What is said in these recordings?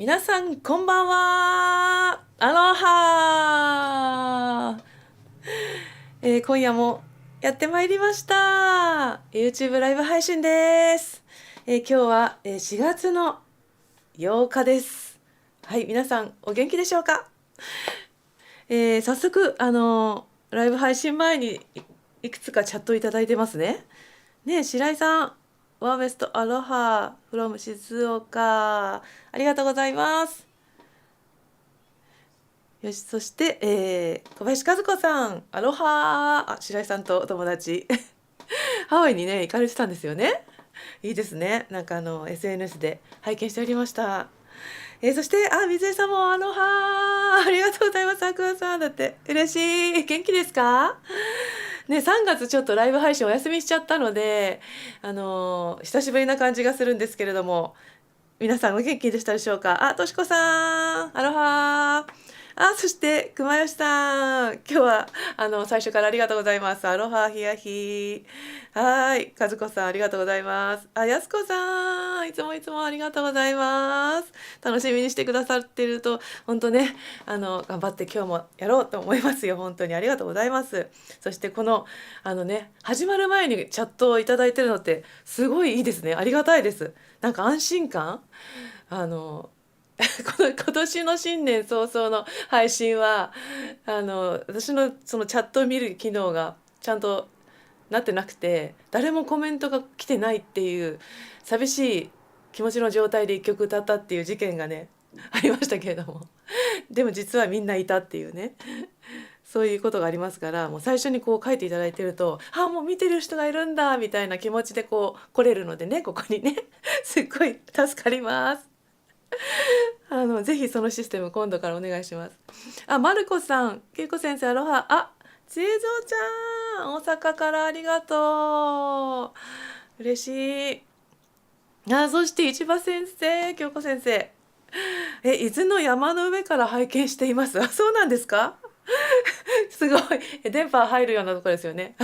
皆さんこんばんは。アロハ、今夜もやってまいりました。 YouTube ライブ配信です。今日は、4月の8日です。はい、皆さんお元気でしょうか。早速ライブ配信前にいくつかチャットいただいてますね。白井さん、ワーベストアロハ from 静岡、ありがとうございます。よし、そして、小林和子さん、アロハー。白井さんとお友達ハワイにね行かれてたんですよね。いいですね。なんかSNS で拝見しておりました。そして水江さんもアロハー、ありがとうございます。アクアさんだって嬉しい。元気ですかね。3月ちょっとライブ配信お休みしちゃったので久しぶりな感じがするんですけれども、皆さんお元気でしたでしょうか。としこさん、アロハー。そして熊吉さん、今日は最初からありがとうございます。アロハヒヤヒ。はい、和子さんありがとうございます。やすこさん、いつもいつもありがとうございます。楽しみにしてくださってると本当ね、頑張って今日もやろうと思いますよ。本当にありがとうございます。そしてこの始まる前にチャットをいただいてるのってすごいいいですね。ありがたいです。なんか安心感、今年の新年早々の配信は私のそのチャットを見る機能がちゃんとなってなくて、誰もコメントが来てないっていう寂しい気持ちの状態で一曲歌ったっていう事件がねありましたけれども、でも実はみんないたっていうね、そういうことがありますから、もう最初にこう書いていただいてると、もう見てる人がいるんだみたいな気持ちでこう来れるのでね、ここにねすっごい助かります。ぜひそのシステム今度からお願いします。マルコさん、けいこ先生、アロハ。ちえぞうちゃん、大阪からありがとう。嬉しい。そして市場先生、京子先生。伊豆の山の上から拝見しています。そうなんですか。すごい。電波入るようなところですよね。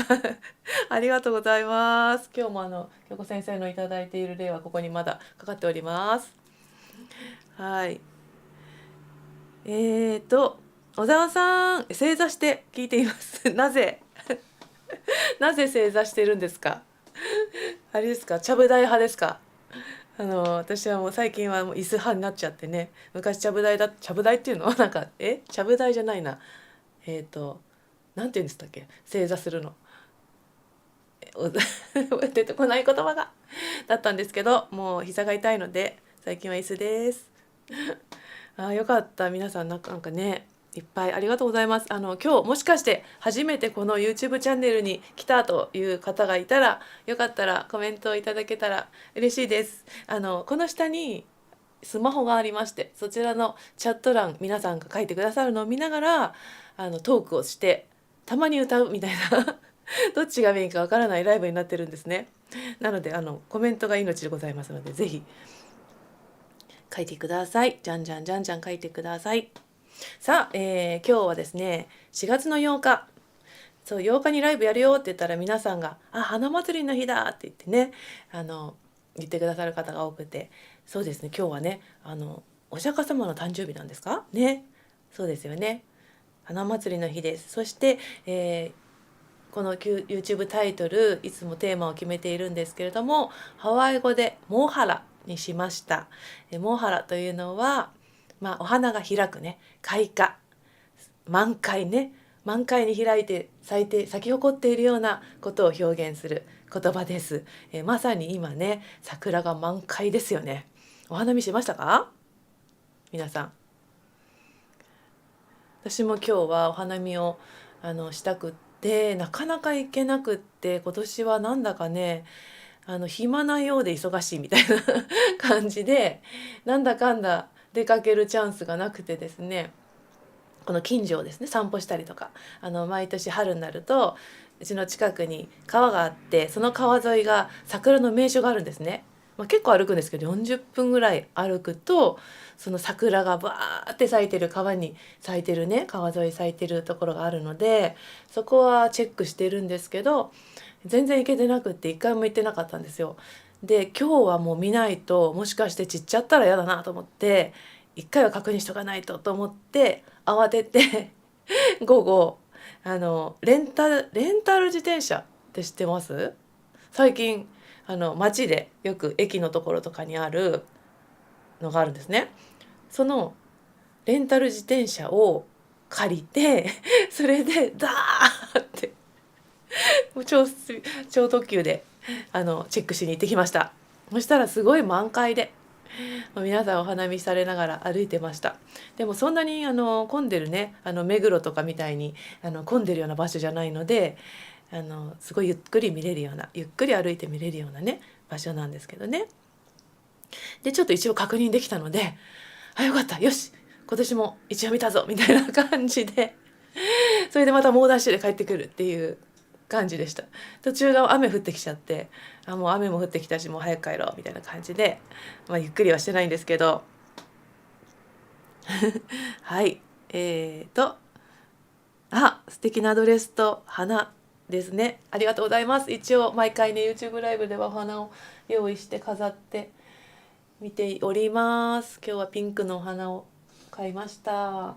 ありがとうございます。今日も京子先生のいただいている例はここにまだかかっております。はい。小沢さん、正座して聞いています。なぜなぜ正座してるんですか。あれですか、ちゃぶ台派ですか。私はもう最近はもう椅子派になっちゃってね。昔ちゃぶ台っていうのなんかちゃぶ台じゃないな。なんて言うんでしたっけ、正座するの。出てこない言葉がだったんですけど、もう膝が痛いので最近は椅子です。よかった。皆さんなんかね、いっぱいありがとうございます。今日もしかして初めてこの YouTube チャンネルに来たという方がいたら、よかったらコメントをいただけたら嬉しいです。この下にスマホがありまして、そちらのチャット欄、皆さんが書いてくださるのを見ながらトークをして、たまに歌うみたいなどっちがメインかわからないライブになってるんですね。なのでコメントが命でございますので、ぜひ書いてください。じゃんじゃんじゃんじゃん書いてください。さあ、今日はですね、4月の8日、そう、8日にライブやるよって言ったら、皆さんが花祭りの日だって言ってね、言ってくださる方が多くて、そうですね、今日はねお釈迦様の誕生日なんですかね。そうですよね、花祭りの日です。そして、この YouTube タイトル、いつもテーマを決めているんですけれども、ハワイ語でモーハラにしました。モーハラというのは、お花が開くね、開花、満開ね、満開に開いて咲き誇っているようなことを表現する言葉です。まさに今ね、桜が満開ですよね。お花見しましたか皆さん。私も今日はお花見をしたくって、なかなか行けなくって、今年はなんだかね暇なようで忙しいみたいな感じで、なんだかんだ出かけるチャンスがなくてですね、この近所をですね散歩したりとか、毎年春になるとうちの近くに川があって、その川沿いが桜の名所があるんですね。結構歩くんですけど、40分ぐらい歩くとその桜がバーって咲いてる、川に咲いてるね、川沿い咲いてるところがあるので、そこはチェックしてるんですけど、全然行けてなくって一回も行ってなかったんですよ。で今日はもう見ないと、もしかして散っちゃったら嫌だなと思って一回は確認しとかないとと思って慌てて午後レンタル自転車って知ってます？最近街でよく駅のところとかにあるのがあるんですね。そのレンタル自転車を借りてそれでダーってもう超特急でチェックしに行ってきました。そしたらすごい満開で皆さんお花見されながら歩いてました。でもそんなに混んでるね目黒とかみたいに混んでるような場所じゃないのですごいゆっくり見れるようなゆっくり歩いて見れるようなね場所なんですけどね。でちょっと一応確認できたのでよかったよし今年も一応見たぞみたいな感じでそれでまた猛ダッシュで帰ってくるっていう感じでした。途中が雨降ってきちゃってもう雨も降ってきたしもう早く帰ろうみたいな感じで、ゆっくりはしてないんですけどはい素敵なドレスと花ですね。ありがとうございます。一応毎回ね YouTube ライブではお花を用意して飾って見ております。今日はピンクのお花を買いましたあ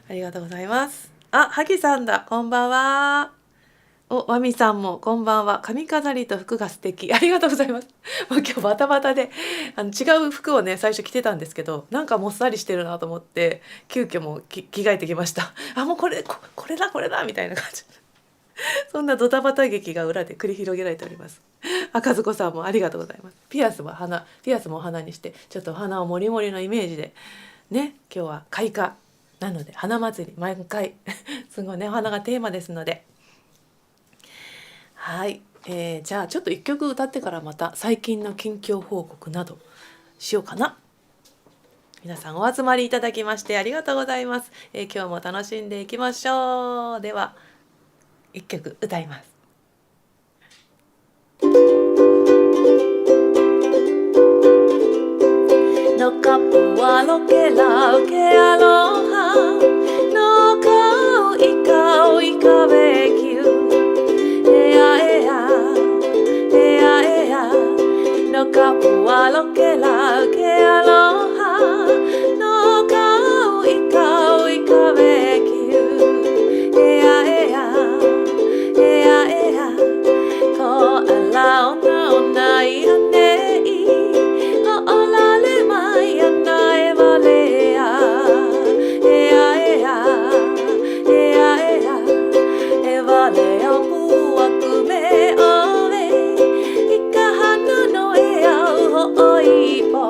りがとうございます。はぎさんだ、こんばんは。わみさんもこんばんは。髪飾りと服が素敵。ありがとうございます。もう今日バタバタで違う服をね最初着てたんですけどなんかもっさりしてるなと思って急遽もう着替えてきました。もうこれだみたいな感じそんなドタバタ劇が裏で繰り広げられております。和子さんもありがとうございます。ピアスもお花にしてちょっとお花をもりもりのイメージでね、今日は開花なので花祭り毎回すごいねお花がテーマですのではい、じゃあちょっと一曲歌ってからまた最近の近況報告などしようかな。皆さんお集まりいただきましてありがとうございます。今日も楽しんでいきましょう。では一曲歌います。No kapua lo ke lau ke aloha No kau ika vekiu Ea No kapua lo ke lau ke aloha No kau ika vekiu Ea Ko alao na o nai hanei O olale mai ana e valea Ea E valea puaku me ove Ika hana no e au ho oipo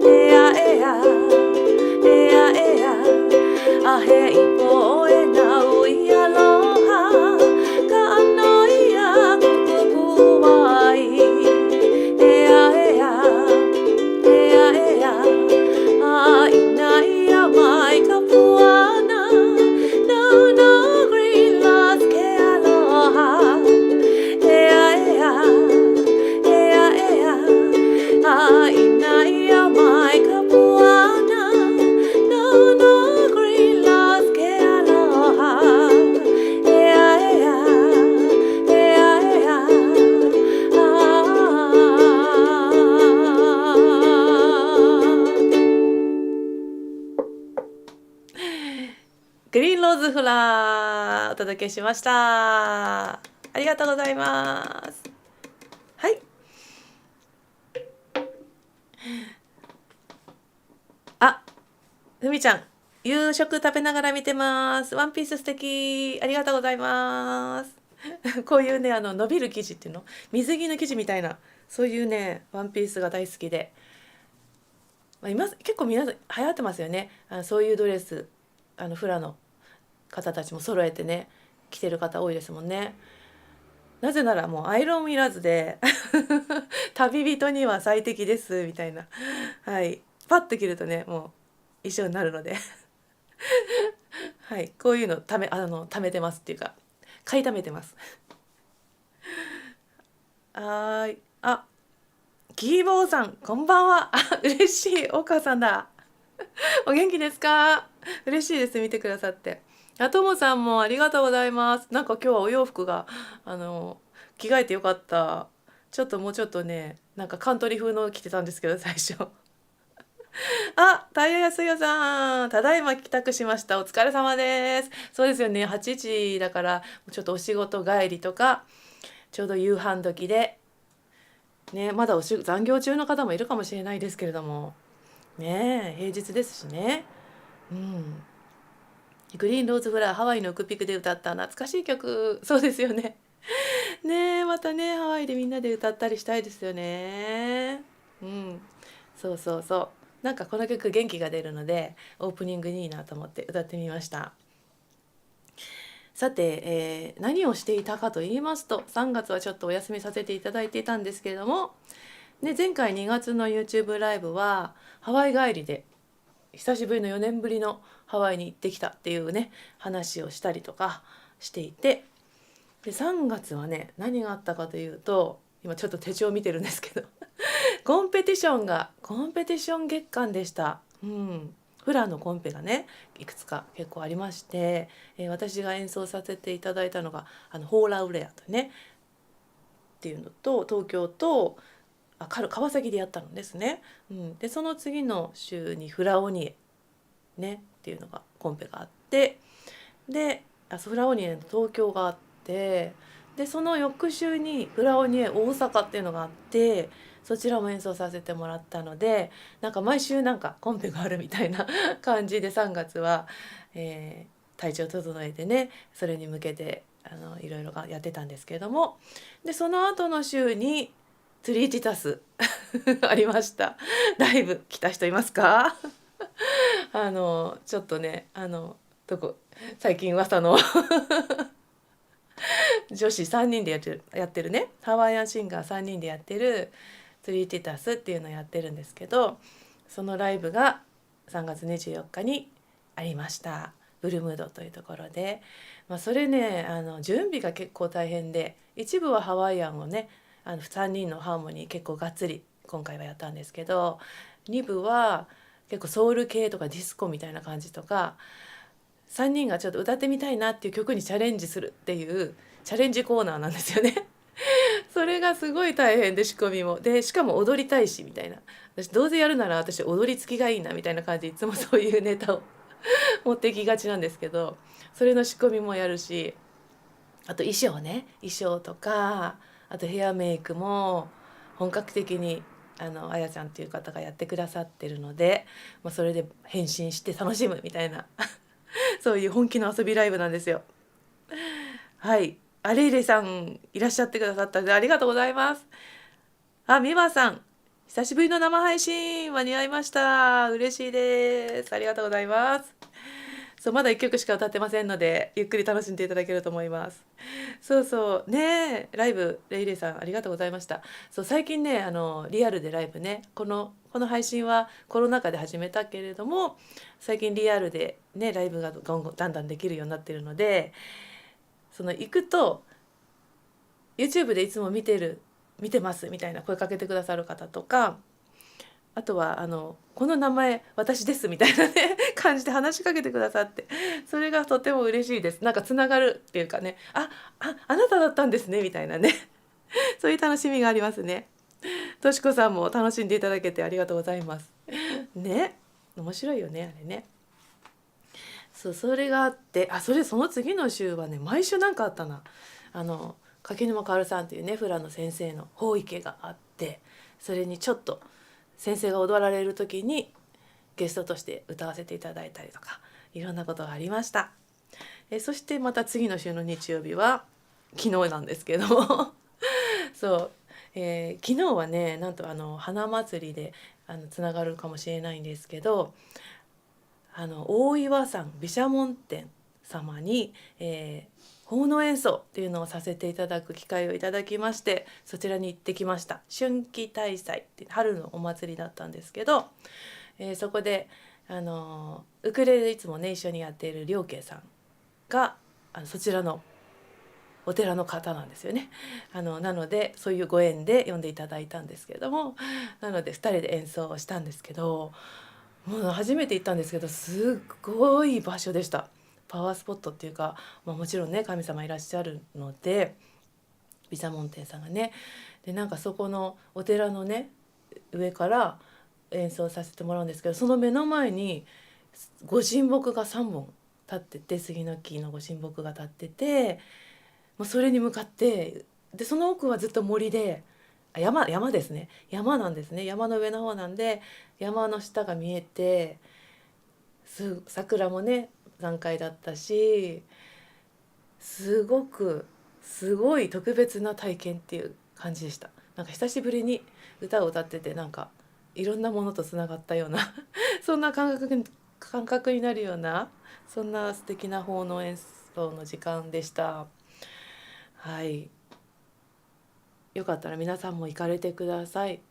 Ea Ahe ipo e nau I aloha Ka anoi a kukupuai Ea Inai a mai ka puana No green lost ke aloha Ea Inai a mai ka puana No green lost ke alohaグリーンローズフラーお届けしました。ありがとうございます。はい。ふみちゃん、夕食食べながら見てます。ワンピース素敵。ありがとうございます。こういうね伸びる生地っていうの水着の生地みたいなそういうねワンピースが大好きで、結構皆さん流行ってますよね。そういうドレスフラの方たちも揃えてね着てる方多いですもんね。なぜならもうアイロンいらずで旅人には最適ですみたいな、はいパッと着るとねもう一緒になるのではいこういうの貯めてますっていうか買い溜めてますはい。キーボーさんこんばんは。嬉しいお母さんだ。お元気ですか？嬉しいです見てくださって。ともさんもありがとうございます。なんか今日はお洋服が着替えてよかった。もうちょっとねなんかカントリー風の着てたんですけど最初あ、タイヤやすやさん、ただいま帰宅しました。お疲れ様です。そうですよね、8時だから、ちょっとお仕事帰りとか、ちょうど夕飯時で、ね、まだ残業中の方もいるかもしれないですけれども、ね、平日ですしね。うん。グリーンローズフラワー、ハワイのウクピクで歌った懐かしい曲、そうですよね。ねえ、またね、ハワイでみんなで歌ったりしたいですよね。うん。そうそうそう。なんかこの曲元気が出るので、オープニングにいいなと思って歌ってみました。さて、何をしていたかと言いますと、3月はちょっとお休みさせていただいていたんですけれども、ね、前回2月の YouTube ライブはハワイ帰りで久しぶりの4年ぶりのハワイに行ってきたっていうね話をしたりとかしていて、で3月はね何があったかというと、今ちょっと手帳見てるんですけどコンペティション月間でした。うん、フラのコンペがねいくつか結構ありまして、私が演奏させていただいたのがホーラウレアとねっていうのと、東京と川崎でやったのですね。うん、でその次の週にフラオニエねっていうのがコンペがあって、でフラオニエの東京があって、でその翌週にフラオニエ大阪っていうのがあって、そちらも演奏させてもらったので、なんか毎週なんかコンペがあるみたいな感じで3月は、体調整えてねそれに向けていろいろやってたんですけれども、でその後の週にツリーティタスありました。ライブ来た人いますか？ちょっとねどこ最近噂の女子3人でやってるね、ハワイアンシンガー3人でやってるツリーティタスっていうのをやってるんですけど、そのライブが3月24日にありました。ブルムードというところで、それね準備が結構大変で、一部はハワイアンをね3人のハーモニー結構がっつり今回はやったんですけど、2部は結構ソウル系とかディスコみたいな感じとか、3人がちょっと歌ってみたいなっていう曲にチャレンジするっていうチャレンジコーナーなんですよね。それがすごい大変で、仕込みもで、しかも踊りたいしみたいな、私どうせやるなら私踊り付きがいいなみたいな感じでいつもそういうネタを持ってきがちなんですけど、それの仕込みもやるし、あと衣装とか、あとヘアメイクも本格的にあやちゃんっていう方がやってくださってるので、それで変身して楽しむみたいなそういう本気の遊びライブなんですよ。はい。レイレイさんいらっしゃってくださったのでありがとうございます。ミワさん、久しぶりの生配信間に合いました。嬉しいです。ありがとうございます。そう、まだ1曲しか歌ってませんので、ゆっくり楽しんでいただけると思います。そうそうね、ライブレイレイさんありがとうございました。そう、最近ねリアルでライブね、この配信はコロナ禍で始めたけれども、最近リアルでねライブがだんだんできるようになってるので、その行くと YouTube でいつも見てますみたいな声かけてくださる方とか、あとはこの名前私ですみたいなね感じで話しかけてくださって、それがとても嬉しいです。なんかつながるっていうかね、あなただったんですねみたいなねそういう楽しみがありますね。としこさんも楽しんでいただけてありがとうございますね。面白いよねあれね。そう、それがあって、その次の週はね毎週なんかあったな。柿沼薫さんっていうねフラの先生の法池があって、それにちょっと先生が踊られる時にゲストとして歌わせていただいたりとか、いろんなことがありました。そしてまた次の週の日曜日は昨日なんですけどそう、昨日はねなんと花祭りでつながるかもしれないんですけど、大岩山毘沙門天様に、奉納演奏っていうのをさせていただく機会をいただきまして、そちらに行ってきました。春季大祭って春のお祭りだったんですけど、そこでウクレレでいつもね一緒にやっている良慶さんがそちらのお寺の方なんですよね。なのでそういうご縁で呼んでいただいたんですけれども、なので2人で演奏をしたんですけど、もう初めて行ったんですけどすっごい場所でした。パワースポットっていうか、もちろんね神様いらっしゃるので毘沙門天さんがね、でなんかそこのお寺のね上から演奏させてもらうんですけど、その目の前にご神木が3本立ってて、杉の木のご神木が立ってて、もうそれに向かって、でその奥はずっと森で、山ですね、山なんですね。山の上の方なんで、山の下が見えて、桜もね満開だったし、すごい特別な体験っていう感じでした。なんか久しぶりに歌を歌ってて、なんかいろんなものとつながったようなそんな感覚になるような、そんな素敵な奉納演奏の時間でした。はい、よかったら皆さんも行かれてください。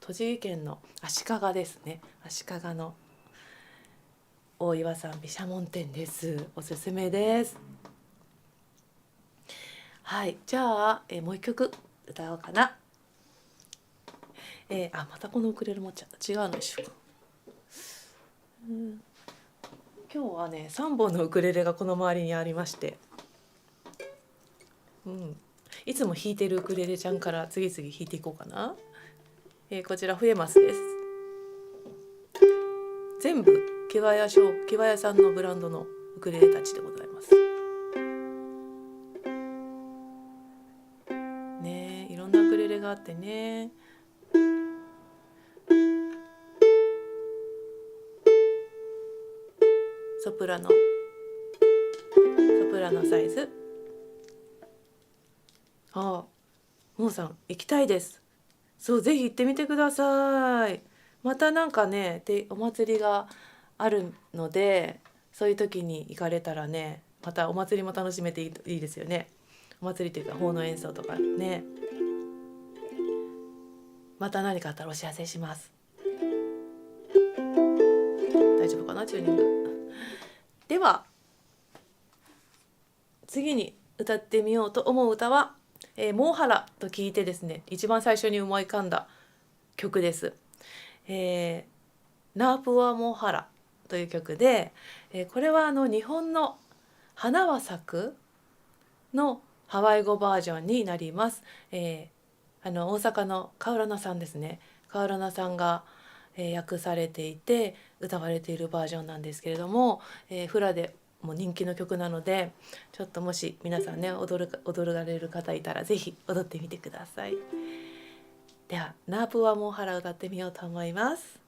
栃木県の足利ですね。足利の大岩山毘沙門天です。おすすめです。はい、じゃあ、もう一曲歌おうかな。またこのウクレレ持っちゃった。違うのにしようか。今日はね3本のウクレレがこの周りにありまして、いつも弾いてるウクレレちゃんから次々弾いていこうかな。こちらフエマスです。全部木場屋さんのブランドのウクレレたちでございますね。いろんなウクレレがあってね、ソプラノサイズ。もうさん行きたいです。そう、ぜひ行ってみてください。またなんかねお祭りがあるので、そういう時に行かれたらね、またお祭りも楽しめていいですよね。お祭りというか奉納演奏とかね。また何かあったらお知らせします。大丈夫かな、チューニング。では次に歌ってみようと思う歌は、モーハラと聞いてですね、一番最初に思い浮かんだ曲です。ナープワモーハラという曲で、これは日本の花は咲くのハワイ語バージョンになります。大阪のカウラナさんですね。カウラナさんが、訳されていて歌われているバージョンなんですけれども、フラでも人気の曲なので、ちょっともし皆さんね踊られる方いたらぜひ踊ってみてください。ではナープワモーハラ歌ってみようと思います。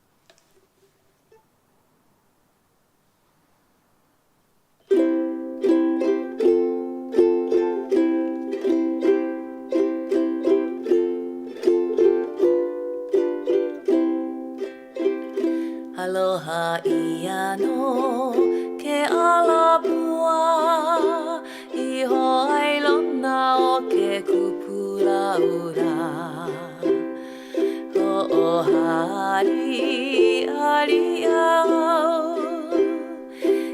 アロハイヤのケアラブはイホアイロンナオケクプラウラおはりありあ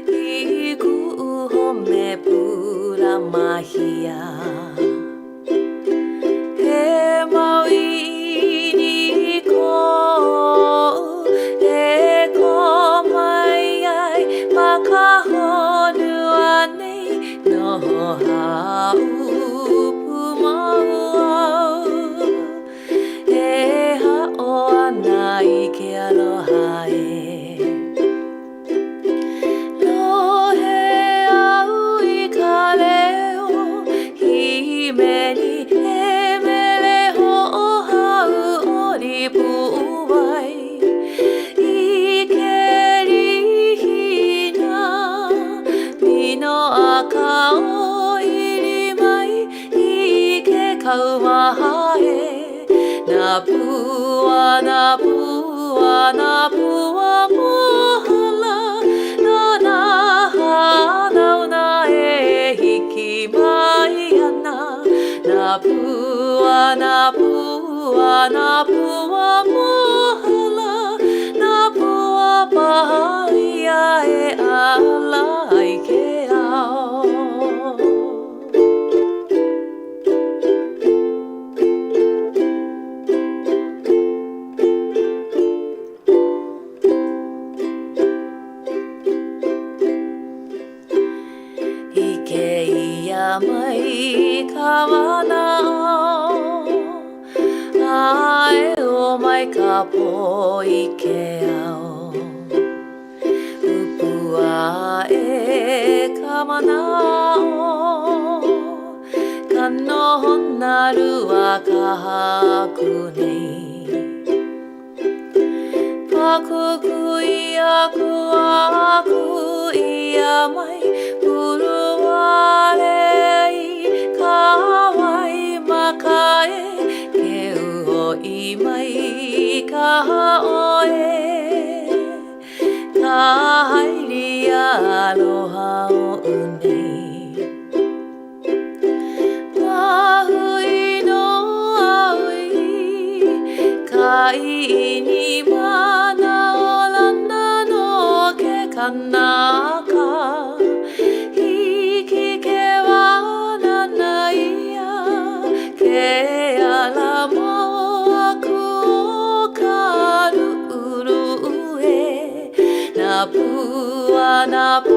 いくほめプラマヒヤへまいにこえこまいあいまかほぬあねのはうぷまうえはおあないけあろはえろへあういかれをひめにえめれほはうおりぷわいいけりひなみのあかおいりまいいけかうまはえナプワナプワナプワモハラナナハナウナエヒキマイヤナナプワナプワナプワモハラナプワパイヤエアライケア山い川なあえおまいかぽいけあおうぷわえかまなおかのなるわかくねパククイヤクワクイヤマイプルワレイかわいまかえけうおいまいかおえかはいりやろはおうねわふいのあういかいにまなおらなのけかなかひきけはなないやけやらもあくおかるうるえなぷわなぷ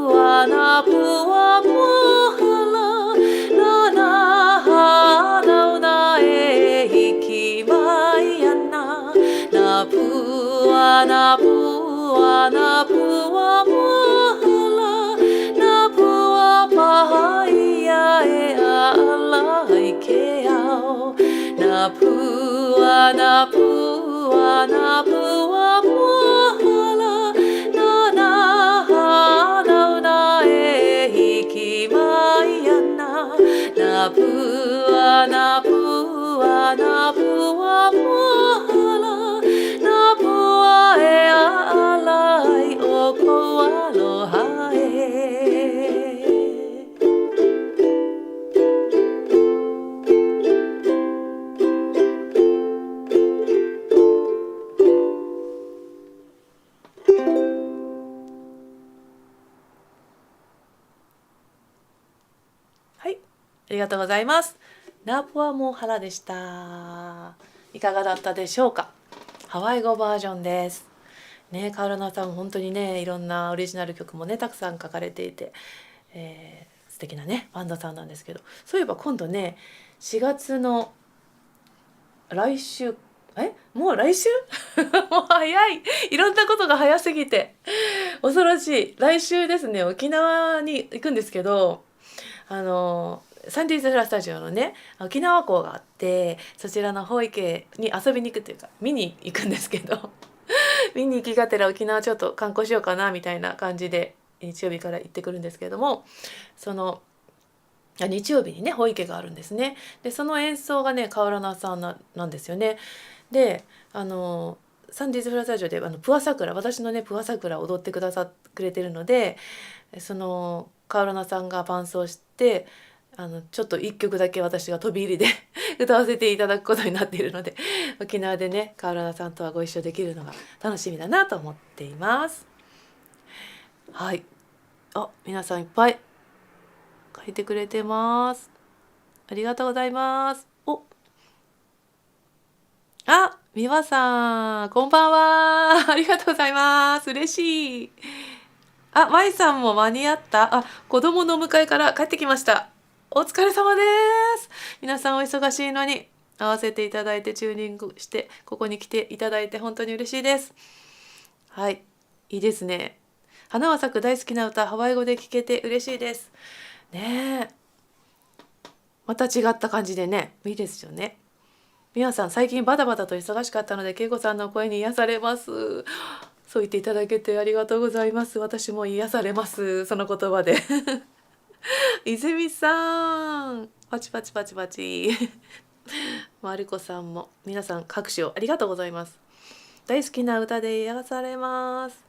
わなぷわもはらななはなうなえひきまいやななぷわなぷわなぷわもはらなぷわぱいやえあらいけやおなぷわなぷわなぷわもはらななはなうなえひきまいやななぷわなぷわなぷわもはらなぷわえあらいおこわろはえはい、ありがとうございます。ナープアモハラでした。いかがだったでしょうか。ハワイ語バージョンです。ね、カオルナさん本当にねいろんなオリジナル曲もねたくさん書かれていて、素敵なねバンドさんなんですけど、そういえば今度ね4月の来週もう来週もう早い、いろんなことが早すぎて恐ろしい。来週ですね沖縄に行くんですけど、サンディーズフラスタジオのね沖縄港があって、そちらの保育に遊びに行くというか見に行くんですけど見に行きがてら沖縄ちょっと観光しようかなみたいな感じで日曜日から行ってくるんですけれども、その日曜日にね保育があるんですね。でその演奏がねカオラナさんなんですよね。でサンディーズフラスタジオでプアサクラ、私のねプアサクラを踊ってくれてるので、そのカオラナさんが伴奏してちょっと1曲だけ私が飛び入りで歌わせていただくことになっているので、沖縄でねカオラナさんとはご一緒できるのが楽しみだなと思っています。はい、皆さんいっぱい書いてくれてます。ありがとうございます。美和さんこんばんは。ありがとうございます。嬉しい。舞さんも間に合った。子供の迎えから帰ってきました。お疲れ様です。皆さんお忙しいのに合わせていただいてチューニングしてここに来ていただいて本当に嬉しいです。はい、いいですね。花は咲く大好きな歌、ハワイ語で聞けて嬉しいですね。また違った感じでねいいですよね。皆さん最近バタバタと忙しかったので恵子さんの声に癒されます。そう言っていただけてありがとうございます。私も癒されます、その言葉で泉さんパチパチパチパチマルコさんも皆さん拍手をありがとうございます。大好きな歌で癒されます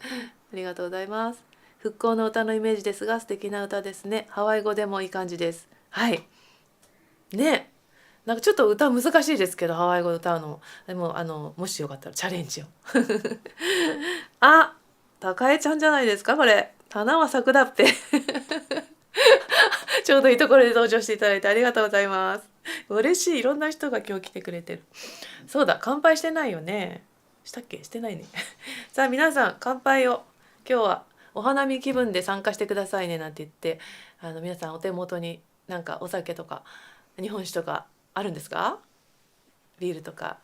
ありがとうございます。復興の歌のイメージですが素敵な歌ですね。ハワイ語でもいい感じです。はいね、なんかちょっと歌難しいですけどハワイ語歌うのでももしよかったらチャレンジを高江ちゃんじゃないですかこれ。花は咲くだってちょうどいいところで登場していただいてありがとうございます。嬉しい、いろんな人が今日来てくれてる。そうだ、乾杯してないよね。したっけ？してないねさあ皆さん乾杯を。今日はお花見気分で参加してくださいねなんて言って皆さんお手元になんかお酒とか日本酒とかあるんですか？ビールとか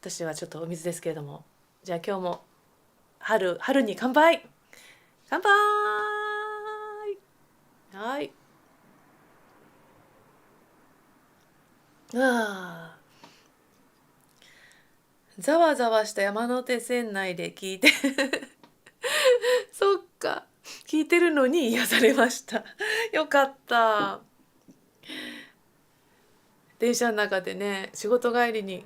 私はちょっとお水ですけれども、じゃあ今日も春に乾杯。乾杯。はい。ああ、ざわざわした山手線内で聞いてそっか、聞いてるのに癒されましたよかった。電車の中でね、お仕事帰りに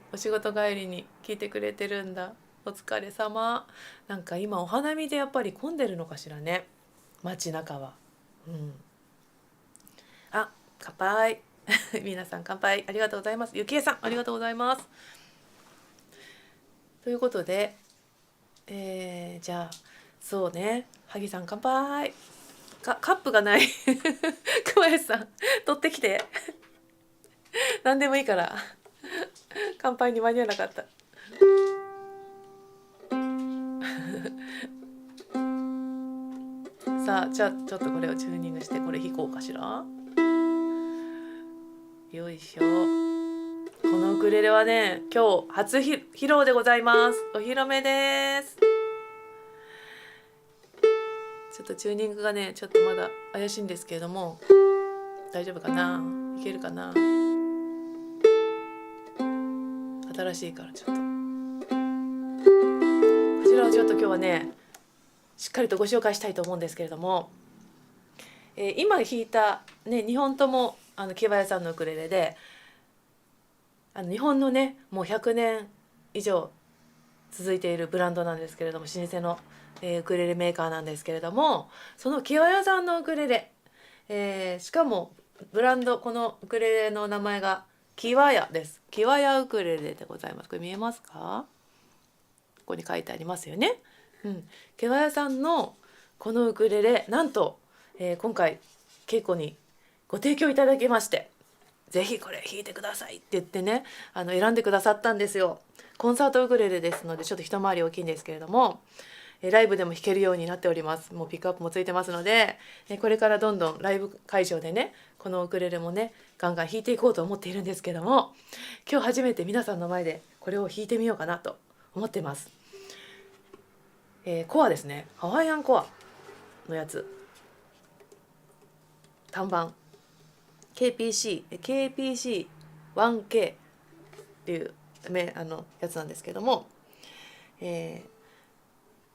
聞いてくれてるんだ。お疲れ様。なんか今お花見でやっぱり混んでるのかしらね、街中は。うん。あ、乾杯皆さん乾杯ありがとうございます。ゆきえさんありがとうございます。ということで、じゃあそうね、萩さん乾杯。カップがない熊谷さん取ってきて何でもいいから乾杯に間に合わなかったさあ、じゃあちょっとこれをチューニングして、これ弾こうかしら。よいしょ。このウクレレはね、今日初披露でございます。お披露目です。ちょっとチューニングがね、ちょっとまだ怪しいんですけれども、大丈夫かな、いけるかな。新しいからちょっとこちらをちょっと今日はね、しっかりとご紹介したいと思うんですけれども、今弾いた、ね、2本とも木林さんのウクレレで、日本のねもう100年以上続いているブランドなんですけれども、老舗の、ウクレレメーカーなんですけれども、その木林さんのウクレレ、しかもブランド、このウクレレの名前が木林です。木林ウクレレでございます。これ見えますか？ここに書いてありますよね。木林さんのこのウクレレ、なんと、今回稽古にご提供いただきまして、ぜひこれ弾いてくださいって言ってね、選んでくださったんですよ。コンサートウクレレですのでちょっと一回り大きいんですけれども、ライブでも弾けるようになっております。もうピックアップもついてますので、これからどんどんライブ会場でね、このウクレレもねガンガン弾いていこうと思っているんですけども、今日初めて皆さんの前でこれを弾いてみようかなと思ってます。コアですね、ハワイアンコアのやつ、単板 KPC1K っていうやつなんですけども、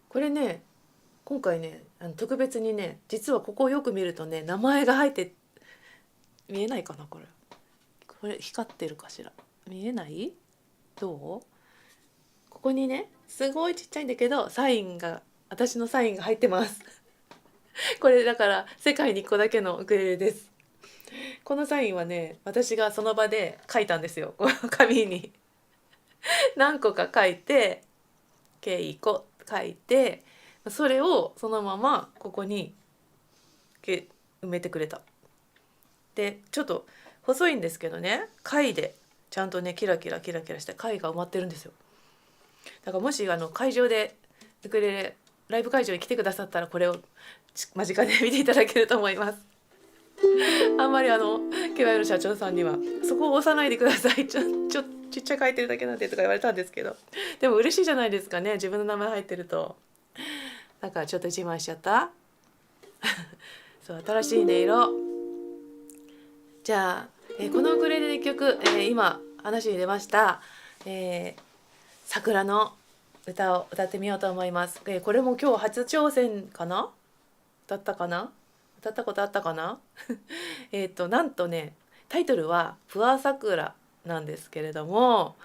これね今回ね特別にね、実はここをよく見るとね名前が入って、見えないかな、これ光ってるかしら、見えない？どう？ここにねすごいちっちゃいんだけど私のサインが入ってますこれだから世界に1個だけのウクレレです。このサインはね、私がその場で書いたんですよ。この紙に何個か書いて、ケイコ書いて、それをそのままここに埋めてくれた。でちょっと細いんですけどね、貝でちゃんとねキラキラして貝が埋まってるんですよ。だからもし会場でウクレレライブ会場に来てくださったら、これを間近で見ていただけると思います。あんまりケバイの社長さんにはそこを押さないでください、ちっちゃい書いてるだけなんでとか言われたんですけど、でも嬉しいじゃないですかね、自分の名前入ってると。だからちょっと自慢しちゃったそう新しい音色。じゃあ、このウクレレで1曲、今話に出ました、桜の歌を歌ってみようと思います。これも今日初挑戦かな、歌ったことあったかななんとねタイトルはプアサクラなんですけれども、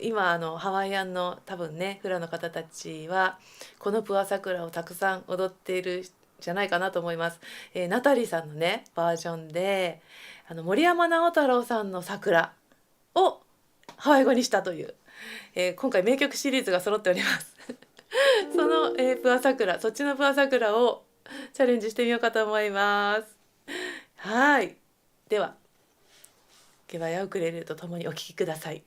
今ハワイアンの多分ねフラの方たちはこのプアサクラをたくさん踊っているじゃないかなと思います。ナタリーさんのねバージョンで森山直太朗さんの桜をハワイ語にしたという、今回名曲シリーズが揃っておりますその、プアサクラ、そっちのプアサクラをチャレンジしてみようかと思います。はい、ではケバヤウクレレとともにお聴きください。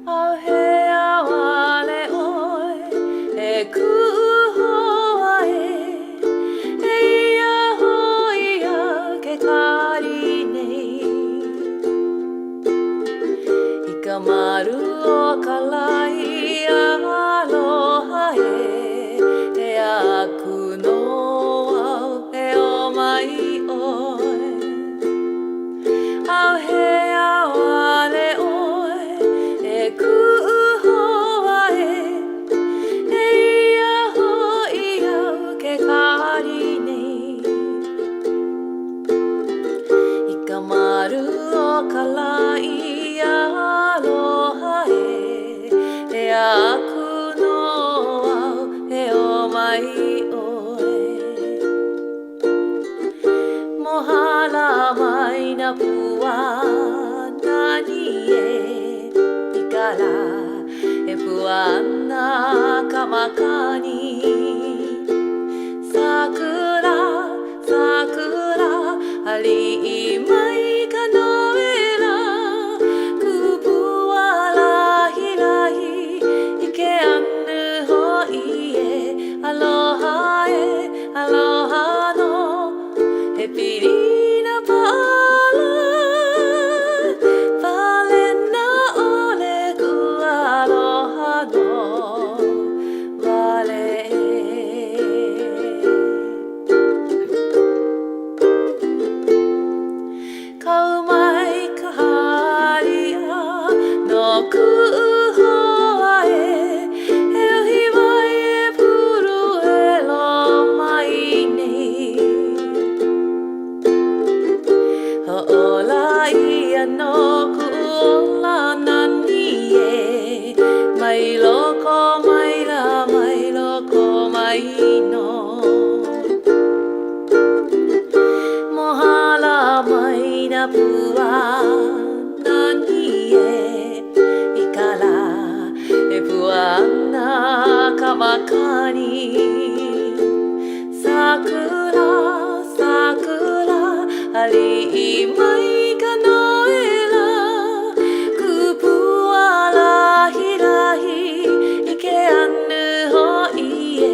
アヘアワレオイかまるおからいアロハへやくのへおまいおいあへやわれおいえくほわええやほいやうけかりねいかまるおからいアロハへやくのへおまいおえもはらまいなぷわなにえいからえぷわなかまかにさくらさくらありまいかのえらくぷわらひらひいけあぬほいえアロハへアロハのへぴりなパラパレナオレグアロハのワレかうまいかはりやのくほわええひわえぷるえろまいねほらいやのくおらなにえまいろこまいらまいろこまいのもはらまいなぷわなにえいからえぷわなかまかにさくらさくらありまいかのえらくぷわらひらひいけあぬほいえ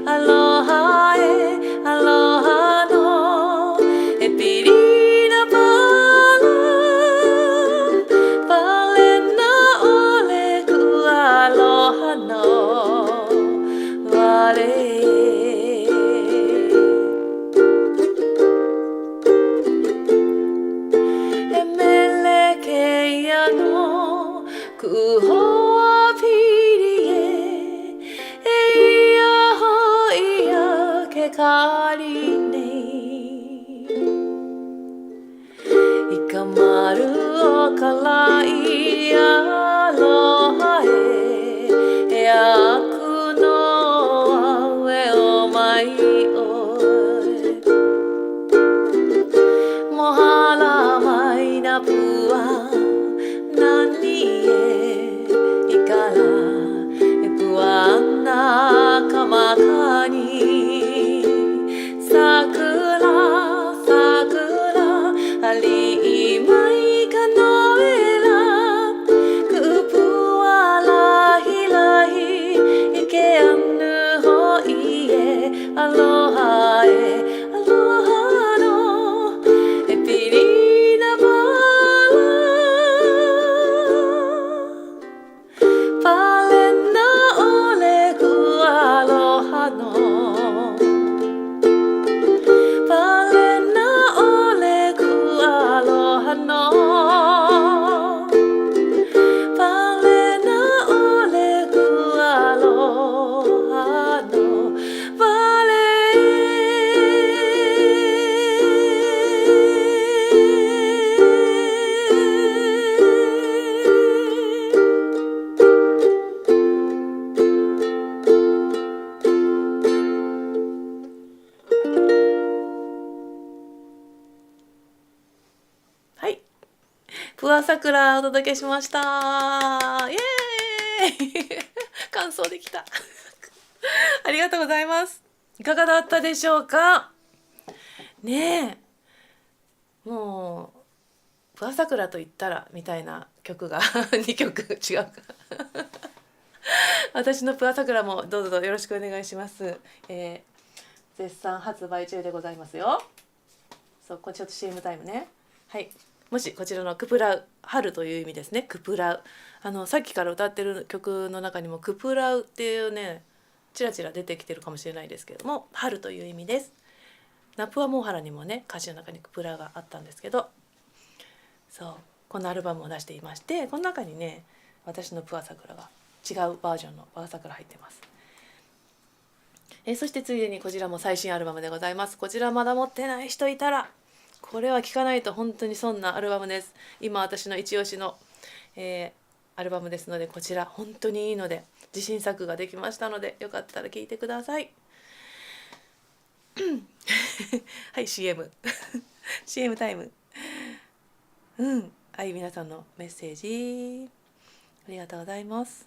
アロハへアロハのえぴりなパラパレナオレグアロハのワレえめれけやのくほわぴりええいやほいやけかりねいかまるおからいアロハへやくのあえおまいおいもはらまいなぷわなにえいからえぷわなかまかにさくらさくらありまいかのえらくぷわらひらひいけあぬほいえアロハへアロハのえぴりなパラパレナオレグアロハのパレナオレグアロハのパレナオレグアロハのパレはい、ぷわさくらお届けしました。イエーイ感想できたありがとうございます。いかがだったでしょうかねえ、もうぷわさくらと言ったらみたいな曲が2曲違うか私のぷわさくらもどうぞよろしくお願いします。絶賛発売中でございますよ。そう、これちょっと CM タイムね。はい、もしこちらのクプラウ、春という意味ですね。クプラウ、さっきから歌ってる曲の中にもクプラウっていうねちらちら出てきてるかもしれないですけども、春という意味です。ナプアモーハラにもね歌詞の中にクプラウがあったんですけど、そうこのアルバムを出していまして、この中にね私のプア桜が違うバージョンのプア桜入ってます。そしてついでにこちらも最新アルバムでございます。こちらまだ持ってない人いたらこれは聴かないと本当にそんなアルバムです。今私の一押しの、アルバムですので、こちら本当にいいので自信作ができましたのでよかったら聴いてください。はい、 CM タイム。はい、皆さんのメッセージありがとうございます。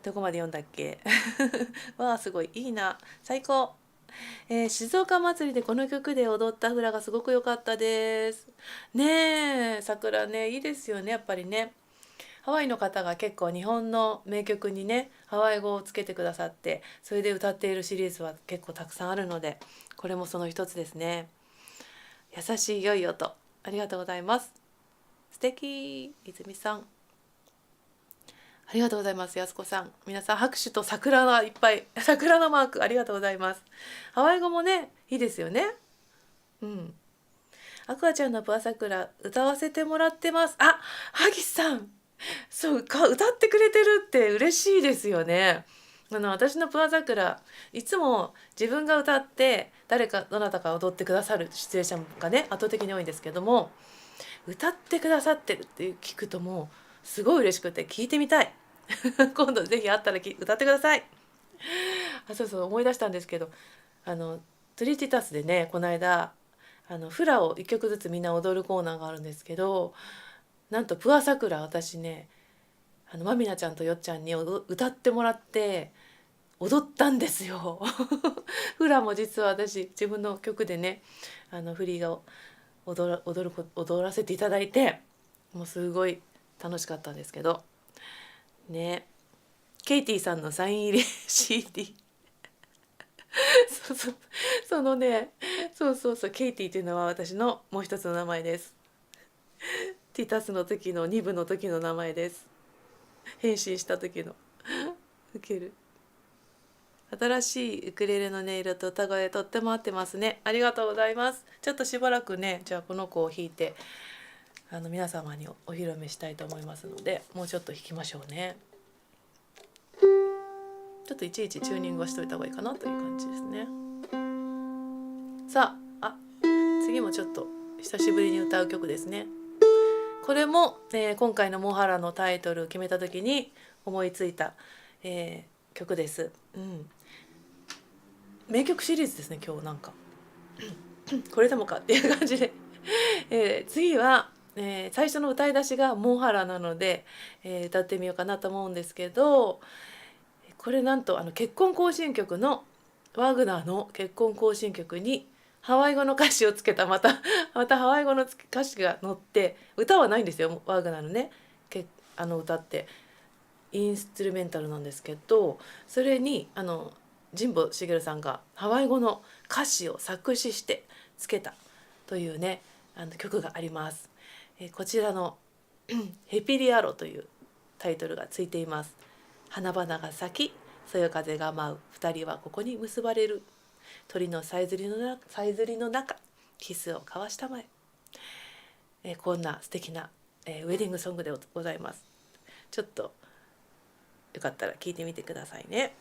どこまで読んだっけわあ、すごいいいな、最高。静岡祭りでこの曲で踊ったフラがすごく良かったです。ねえ、桜ねいいですよね、やっぱりね。ハワイの方が結構日本の名曲にねハワイ語をつけてくださって、それで歌っているシリーズは結構たくさんあるので、これもその一つですね。優しい良い音、ありがとうございます。素敵、泉さんありがとうございます。やすこさん、皆さん拍手と桜がいっぱい桜のマークありがとうございます。ハワイ語もねいいですよね。アクアちゃんのプア桜歌わせてもらってます。あ、ハギさん、そうか、歌ってくれてるって嬉しいですよね。私のプア桜いつも自分が歌って誰かどなたか踊ってくださるシチュエーションがね圧倒的に多いんですけども、歌ってくださってるって聞くともうすごい嬉しくて聞いてみたい今度ぜひ会ったら歌ってください。そうそう、思い出したんですけど、トリティタスでねこの間フラを1曲ずつみんな踊るコーナーがあるんですけど、なんとプアサクラ私ねマミナちゃんとよっちゃんに歌ってもらって踊ったんですよフラも実は私自分の曲でねフリーが踊らせていただいて、もうすごい楽しかったんですけどね。ケイティさんのサイン入り CD そうそう、そのね、そうケイティっていうのは私のもう一つの名前です。ティタスの時の2部の時の名前です。変身した時のウケる。新しいウクレレの音色と歌声とっても合ってますね。ありがとうございます。ちょっとしばらくね、じゃあこの子を弾いて皆様にお披露目したいと思いますので、もうちょっと弾きましょうね。ちょっといちいちチューニングはしといた方がいいかなという感じですね。さあ、次もちょっと久しぶりに歌う曲ですね。これも、今回のモハラのタイトルを決めた時に思いついた、曲です。名曲シリーズですね今日なんかこれでもかっていう感じで次は、最初の歌い出しがモハラなので、歌ってみようかなと思うんですけど、これなんと結婚行進曲のワグナーの結婚行進曲にハワイ語の歌詞をつけたまたハワイ語の歌詞が載って、歌はないんですよワグナーのね歌ってインストゥルメンタルなんですけど、それに神保茂さんがハワイ語の歌詞を作詞してつけたというね曲があります。こちらのヘピリアロというタイトルがついています。花々が咲き、そよ風が舞う、二人はここに結ばれる。鳥のさえずりの中、キスを交わしたまえ。こんな素敵な、ウェディングソングでございます。ちょっとよかったら聞いてみてくださいね。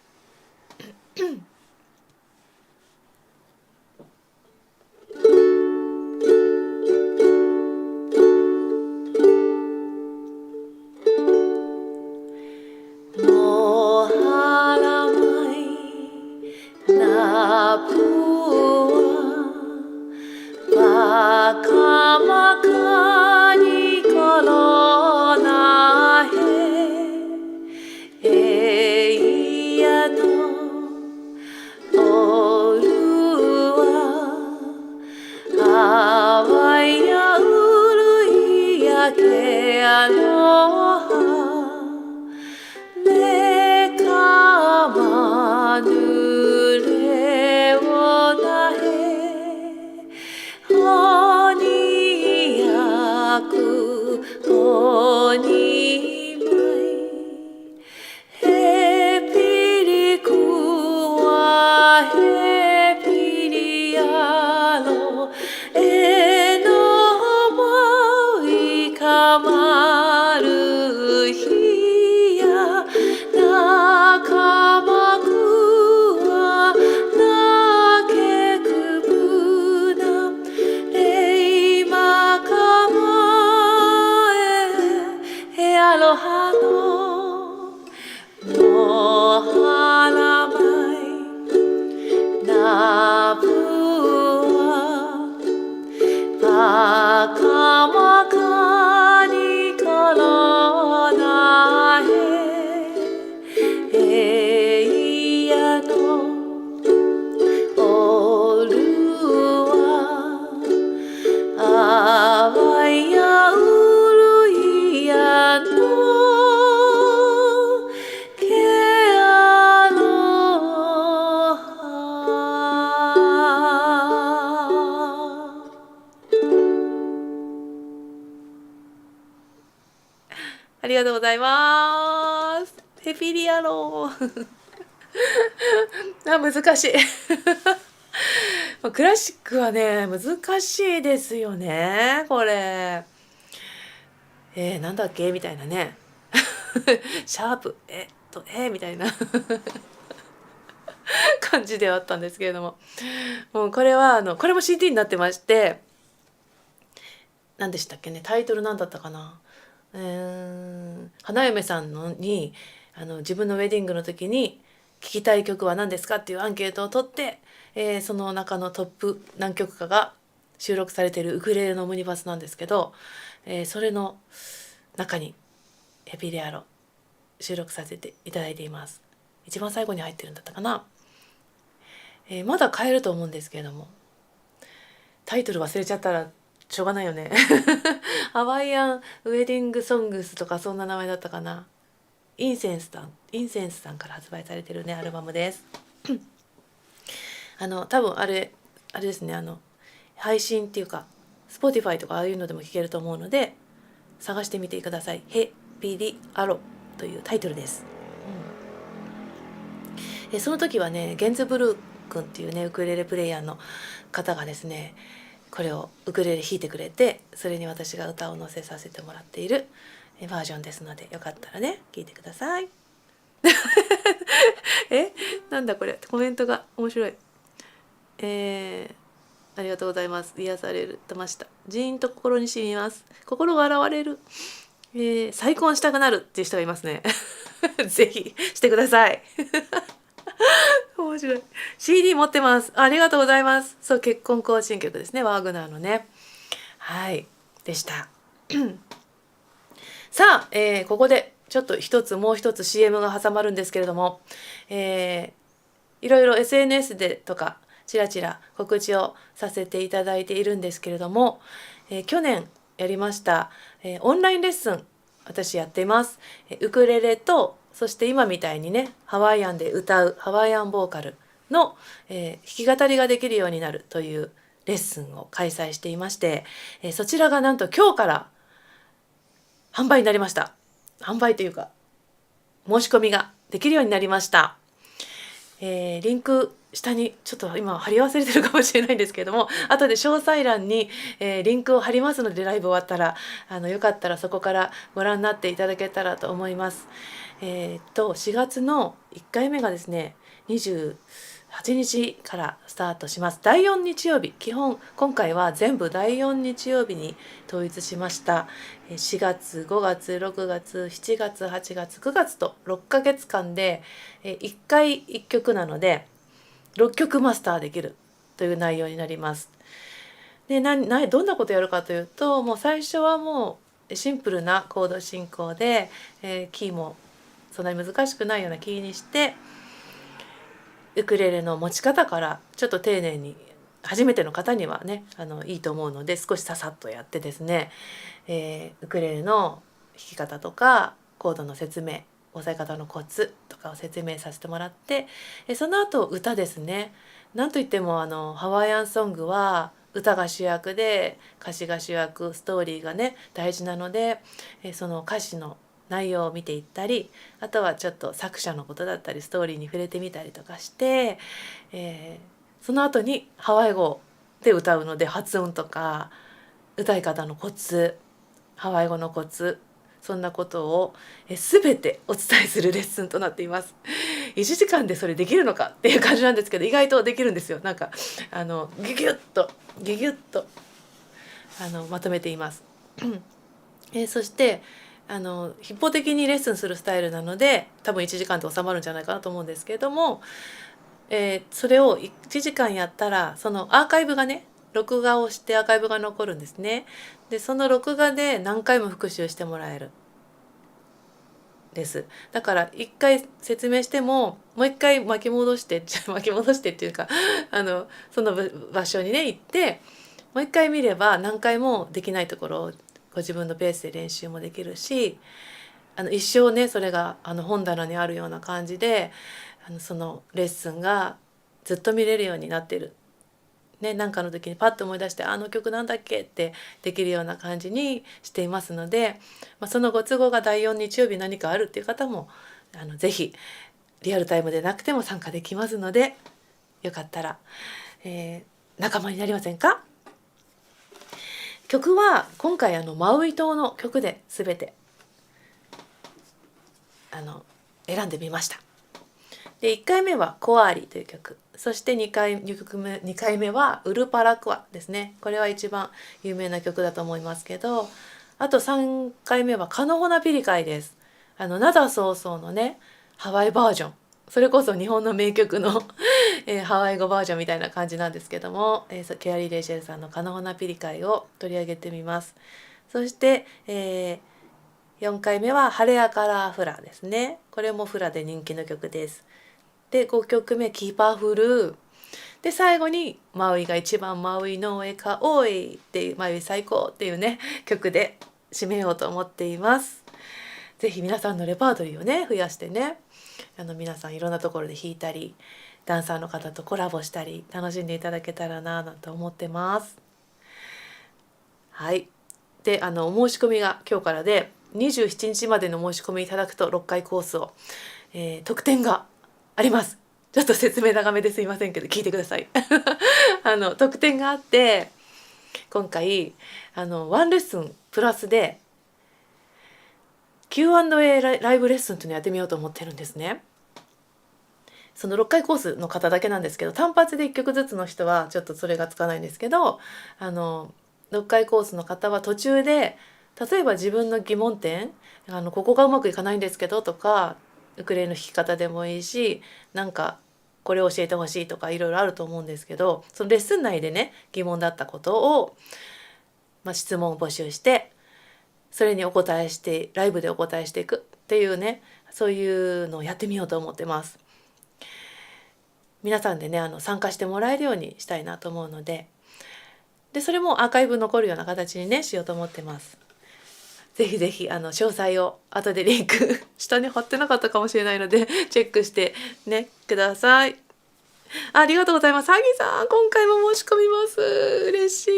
アロハの野原舞ナブはバカマカニコロナヘエイヤのオルはあわやうるいやのケアロハ。ありがとうございます。ヘピリアローあ、難しいクラシックはね難しいですよねこれ。なんだっけみたいなねシャープみたいな感じではあったんですけれども、もうこれはこれも CD になってまして、何でしたっけね、タイトル何だったかな、花嫁さんのに自分のウェディングの時に聴きたい曲は何ですかっていうアンケートを取って、その中のトップ何曲かが収録されているウクレレのオムニバスなんですけど、それの中にヘピリアロ収録させていただいています。一番最後に入ってるんだったかな、まだ買えると思うんですけれども、タイトル忘れちゃったらしょうがないよねハワイアンウェディングソングスとかそんな名前だったかな。インセンスさんから発売されてるねアルバムです多分あれですね、配信っていうか Spotify とかああいうのでも聴けると思うので探してみてください。ヘピリアロというタイトルです、その時はねゲンズブルー君っていうねウクレレプレイヤーの方がですねこれをウクレレ弾いてくれて、それに私が歌を乗せさせてもらっているバージョンですので、よかったらね聴いてくださいなんだこれ、コメントが面白い。ありがとうございます。癒されました。ジーンと心に染みます。心が洗われる。再婚したくなるっていう人がいますねぜひしてください面白い。 CD 持ってます。ありがとうございます。そう、結婚行進曲ですね、ワーグナーのね。はいでしたさあ、ここでちょっともう一つ CM が挟まるんですけれども、いろいろ SNS でとかちらちら告知をさせていただいているんですけれども、去年やりました、オンラインレッスン私やっています。ウクレレとそして今みたいにねハワイアンで歌うハワイアンボーカルの、弾き語りができるようになるというレッスンを開催していまして、そちらがなんと今日から販売になりました。販売というか申し込みができるようになりました。リンク下にちょっと今貼り忘れてるかもしれないんですけれども、後で詳細欄に、リンクを貼りますので、ライブ終わったらよかったらそこからご覧になっていただけたらと思います。4月の1回目がですね28日からスタートします。第4日曜日、今回は全部第4日曜日に統一しました。4月5月6月7月8月9月と6ヶ月間で1回1曲なので6曲マスターできるという内容になります。でどんなことやるかというと、もう最初はもうシンプルなコード進行で、キーもそんなに難しくないようなキーにして、ウクレレの持ち方からちょっと丁寧に、初めての方にはねいいと思うので少しささっとやってですね、ウクレレの弾き方とかコードの説明、押さえ方のコツとかを説明させてもらって、その後歌ですね。なんといってもハワイアンソングは歌が主役で歌詞が主役、ストーリーがね大事なので、その歌詞の内容を見ていったり、あとはちょっと作者のことだったりストーリーに触れてみたりとかして、その後にハワイ語で歌うので発音とか歌い方のコツ、ハワイ語のコツ、そんなことを全てお伝えするレッスンとなっています。1時間でそれできるのかっていう感じなんですけど、意外とできるんですよ。なんかギュギュッとまとめています。そして一方的にレッスンするスタイルなので多分1時間で収まるんじゃないかなと思うんですけれども、それを1時間やったらそのアーカイブがね、録画をしてアーカイブが残るんですね。でその録画で何回も復習してもらえるです。だから一回説明してももう一回巻き戻してっていうかその場所にね行ってもう一回見れば何回もできないところをご自分のペースで練習もできるし、一生ねそれが本棚にあるような感じでそのレッスンがずっと見れるようになってる。ね、なんかの時にパッと思い出してあの曲なんだっけってできるような感じにしていますので、そのご都合が第4日曜日何かあるっていう方もぜひリアルタイムでなくても参加できますので、よかったら、仲間になりませんか？曲は今回マウイ島の曲で全て選んでみました。で1回目はコアリという曲、そして2回目はウルパラクアですね。これは一番有名な曲だと思いますけど、あと3回目はカノホナピリカイです。ナダソウソウのねハワイバージョン、それこそ日本の名曲のハワイ語バージョンみたいな感じなんですけども、ケアリー・レイシェルさんのカノホナピリカイを取り上げてみます。そして、4回目はハレアカラーフラですね。これもフラで人気の曲です。で5曲目キーパーフルで、最後にマウイが一番マウイの上かおいっていう、マウイ最高っていうね曲で締めようと思っています。ぜひ皆さんのレパートリーをね増やしてね、皆さんいろんなところで弾いたりダンサーの方とコラボしたり楽しんでいただけたらなと思ってます。はい。でお申し込みが今日からで27日までの申し込みいただくと6回コースを、特典があります。ちょっと説明長めですいませんけど聞いてください。特典があって、今回ワンレッスンプラスで Q&A ライブレッスンというのをやってみようと思ってるんですね。その6回コースの方だけなんですけど、単発で1曲ずつの人はちょっとそれがつかないんですけど、6回コースの方は途中で例えば自分の疑問点、ここがうまくいかないんですけどとか、ウクレレの弾き方でもいいし、なんかこれを教えてほしいとかいろいろあると思うんですけど、そのレッスン内でね疑問だったことを、質問を募集してそれにお答えしてライブでお答えしていくっていうね、そういうのをやってみようと思ってます。皆さんでね参加してもらえるようにしたいなと思うので、それもアーカイブ残るような形にねしようと思ってます。ぜひぜひ詳細を後でリンク下に貼ってなかったかもしれないのでチェックしてねください。ありがとうございます。サギさん今回も申し込みます。嬉し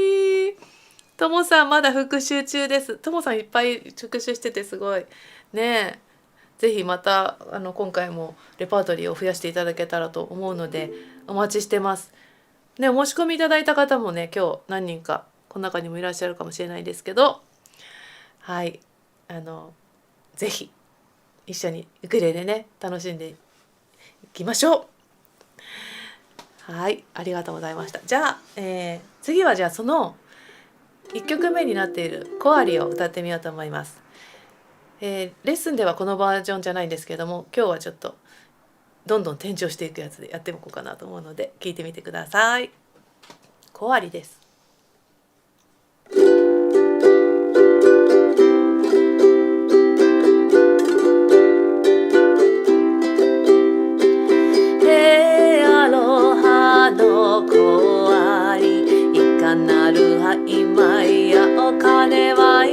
い。ともさんまだ復習中です。ともさんいっぱい復習しててすごいね。ぜひまた今回もレパートリーを増やしていただけたらと思うのでお待ちしてますね。お申し込みいただいた方もね今日何人かこの中にもいらっしゃるかもしれないですけど、はい、ぜひ一緒にウクレレでね楽しんでいきましょう。はい、ありがとうございました。じゃあ、次はじゃあその1曲目になっているコアリを歌ってみようと思います。レッスンではこのバージョンじゃないんですけども、今日はちょっとどんどん転調していくやつでやってみようかなと思うので聞いてみてください。コアリです。お金はい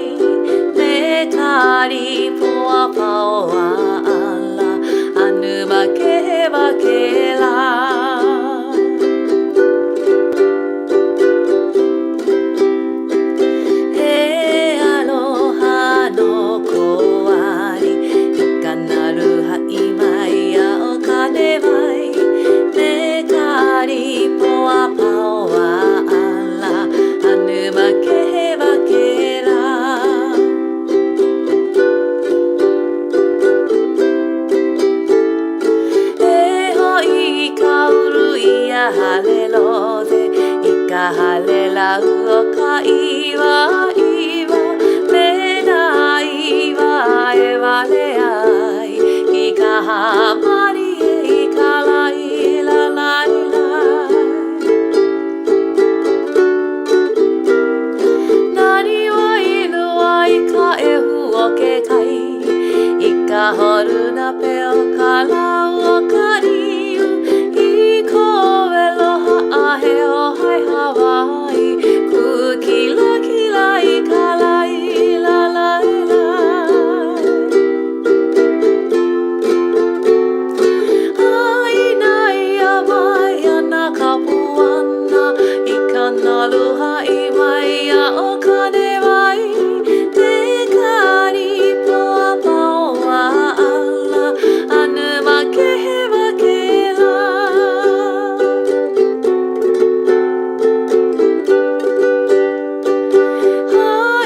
メタリポアパオワアラアヌバケバケラヘアロハのコアリいかなるハイマイヤお金はいメタリポアパオワアラアヌバケハレロゼイカハレラウオカイワイワメダイワ La horna peo kala o kariu Iko eloha aheo hai Hawaii Ku kila kila I kalai la la la Aina ia mai ana kapuana Ikanalu hai mai a o kane mai Te kari poa poa ala Anu ma kehe wa kela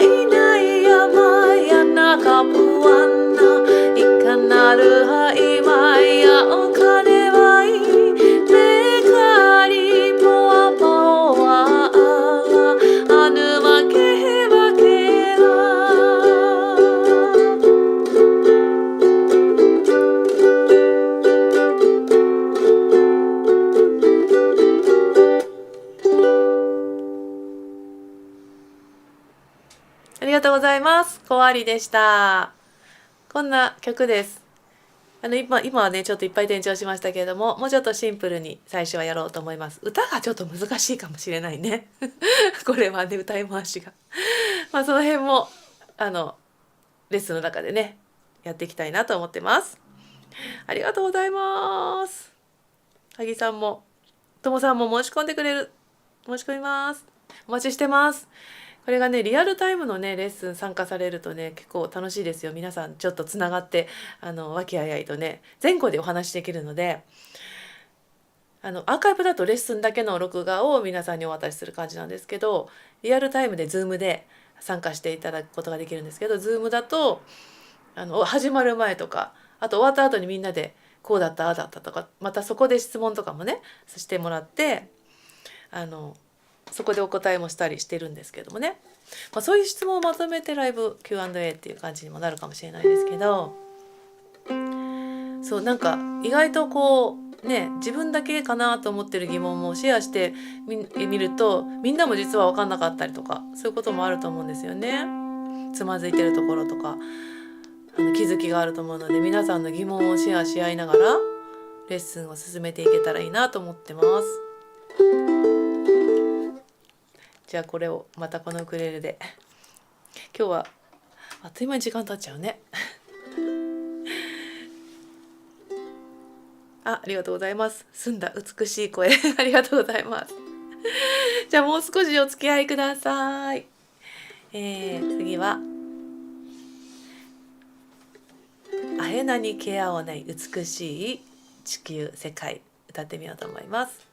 Aina ia mai ana kapuana Ikanalu hai mai a o kane mai Te kari poa poa ala Anu ma kehe wa kelaありがとうございます。小ありでした。こんな曲です。今はねちょっといっぱい転調しましたけれども、もうちょっとシンプルに最初はやろうと思います。歌がちょっと難しいかもしれないねこれはね歌い回しがその辺もレッスンの中でねやっていきたいなと思ってます。ありがとうございます。萩さんもともさんも申し込んでくれる。申し込みます。お待ちしてます。これがねリアルタイムのねレッスン参加されるとね結構楽しいですよ。皆さんちょっとつながって和気あいあいとね前後でお話しできるので、アーカイブだとレッスンだけの録画を皆さんにお渡しする感じなんですけど、リアルタイムで Zoom で参加していただくことができるんですけど、Zoom だと始まる前とかあと終わった後にみんなでこうだったああだったとか、またそこで質問とかもねしてもらってそこでお答えもしたりしてるんですけどもね、そういう質問をまとめてライブ Q&A っていう感じにもなるかもしれないですけど、そうなんか意外とこうね自分だけかなと思ってる疑問もシェアしてみるとみんなも実は分かんなかったりとかそういうこともあると思うんですよね。つまずいてるところとか気づきがあると思うので、皆さんの疑問をシェアし合いながらレッスンを進めていけたらいいなと思ってます。じゃあこれをまたこのウクレレで今日はあっという間に時間経っちゃうねありがとうございます。澄んだ美しい声ありがとうございますじゃあもう少しお付き合いください。次はアヘナに毛合わない美しい地球世界歌ってみようと思います。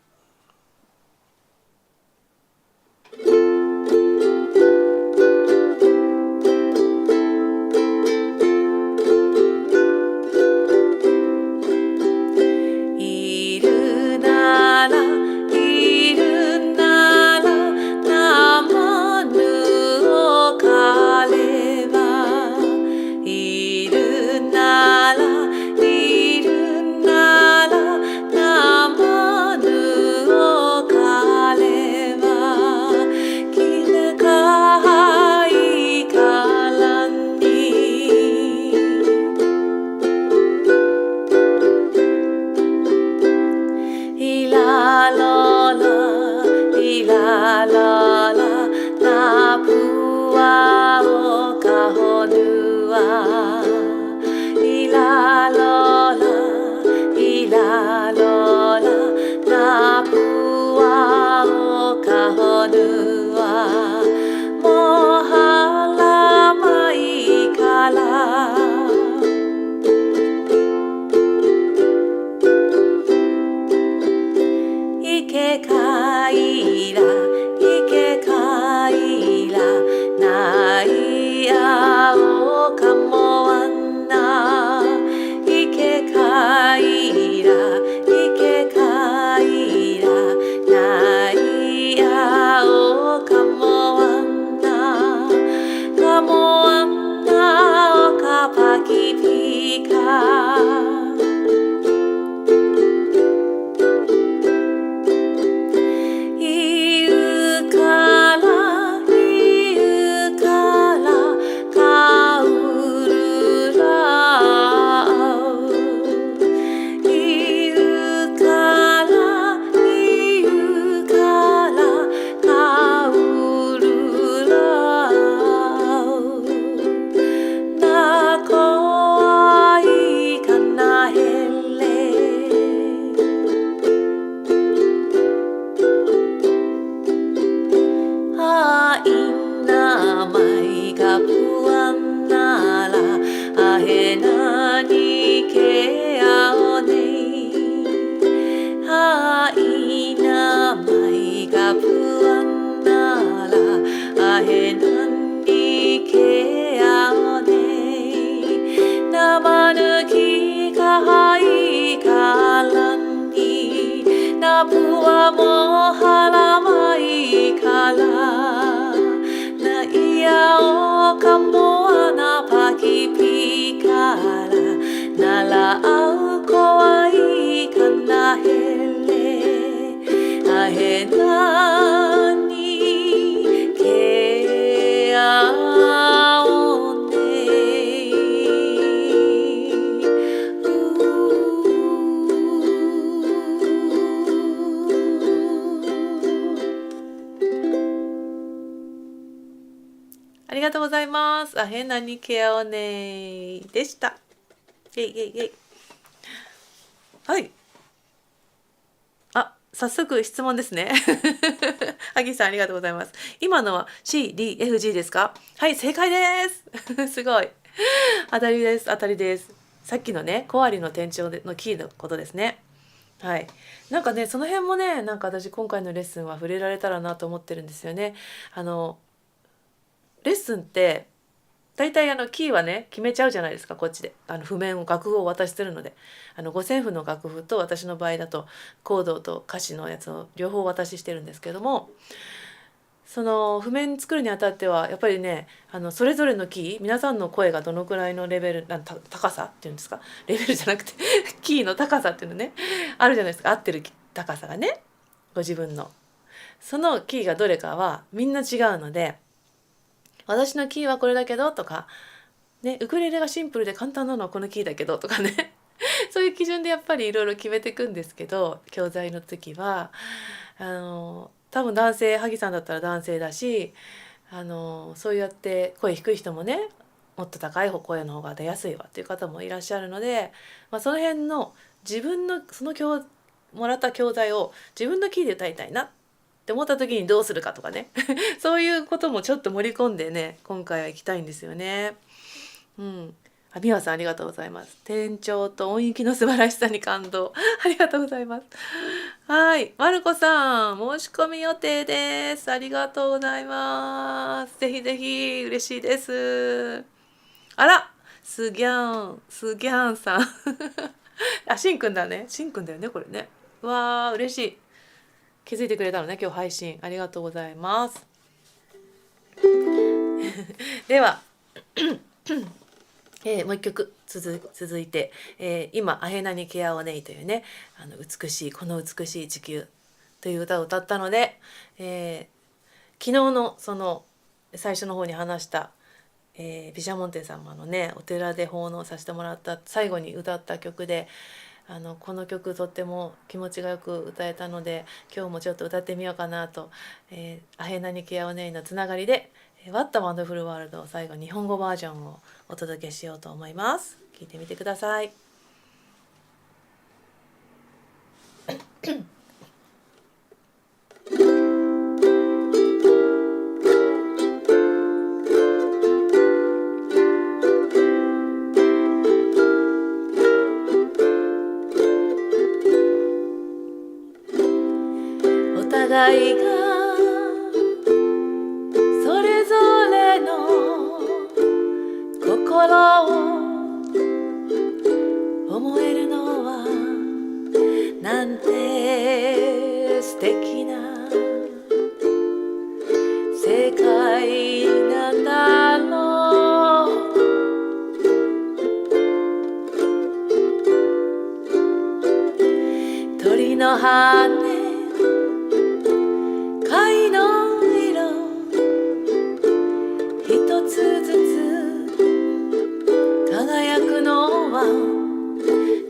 け合おねはいなまいが不安ならあへなんにけ合おね生ぬきかはいからになぶはもはらまいからないやおかもあなぱきぴからならあうこはいかなへれあへなにけあおねありがとうございます。あへなにけあおねでした。イェイイェイイェイ。はい。あ、早速質問ですね。ハギさんありがとうございます。今のは C、D、F、G ですか？はい、正解です。すごい。当たりです。当たりです。さっきのね、コアリの転調のキーのことですね。はい。なんかね、その辺もね、なんか私今回のレッスンは触れられたらなと思ってるんですよね。レッスンって大体キーはね決めちゃうじゃないですか、こっちで譜面を楽譜をお渡しするので五線譜の楽譜と私の場合だとコードと歌詞のやつを両方お渡ししてるんですけども、その譜面作るにあたってはやっぱりねそれぞれのキー皆さんの声がどのくらいのレベル高さっていうんですか、レベルじゃなくてキーの高さっていうのねあるじゃないですか、合ってる高さがね、ご自分のそのキーがどれかはみんな違うので、私のキーはこれだけどとか、ね、ウクレレがシンプルで簡単なのはこのキーだけどとかねそういう基準でやっぱりいろいろ決めていくんですけど、教材の時は多分男性、萩さんだったら男性だしそうやって声低い人もねもっと高い声の方が出やすいわっていう方もいらっしゃるので、その辺の自分のそのもらった教材を自分のキーで歌いたいなって思った時にどうするかとかねそういうこともちょっと盛り込んでね今回は行きたいんですよね。美和さんありがとうございます。転調と音域の素晴らしさに感動ありがとうございます。はい、まるこさん申し込み予定です。ありがとうございます。ぜひぜひ嬉しいです。あら、スギャンさんあ、しんくんだね、しんくんだよねこれね。わー嬉しい。気づいてくれたのね今日配信ありがとうございますではもう一曲続いて、今「アヘナにケアオネイ」というねこの美しい地球という歌を歌ったので、昨日のその最初の方に話した、毘沙門天様のねお寺で奉納させてもらった最後に歌った曲でこの曲とっても気持ちがよく歌えたので今日もちょっと歌ってみようかなと、アヘナニケアオネイのつながりで「What a Wonderful World」を最後日本語バージョンをお届けしようと思います。聞いてみてください。お互いがそれぞれの心を思えるのはなんて素敵な世界なんだろう。鳥の羽貝の色一つずつ輝くのは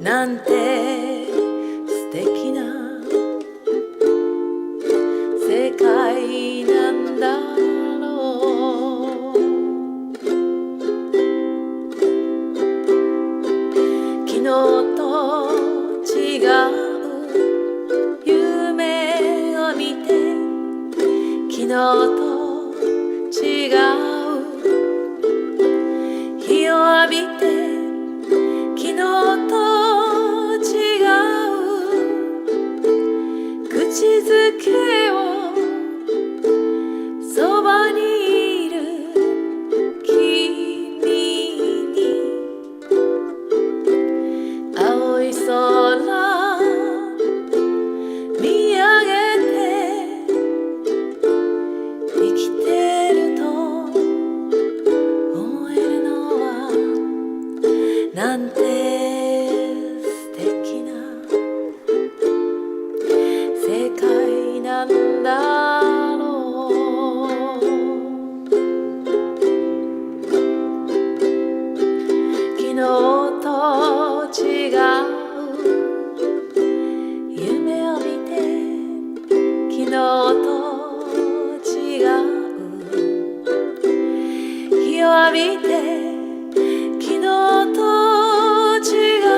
なんて素敵な世界なんだろう。昨日と違う夢を見て昨日と違う日を浴びて昨日と素敵な世界なんだろう。昨日と違う夢を見て、昨日と違う日を浴びて、昨日と違う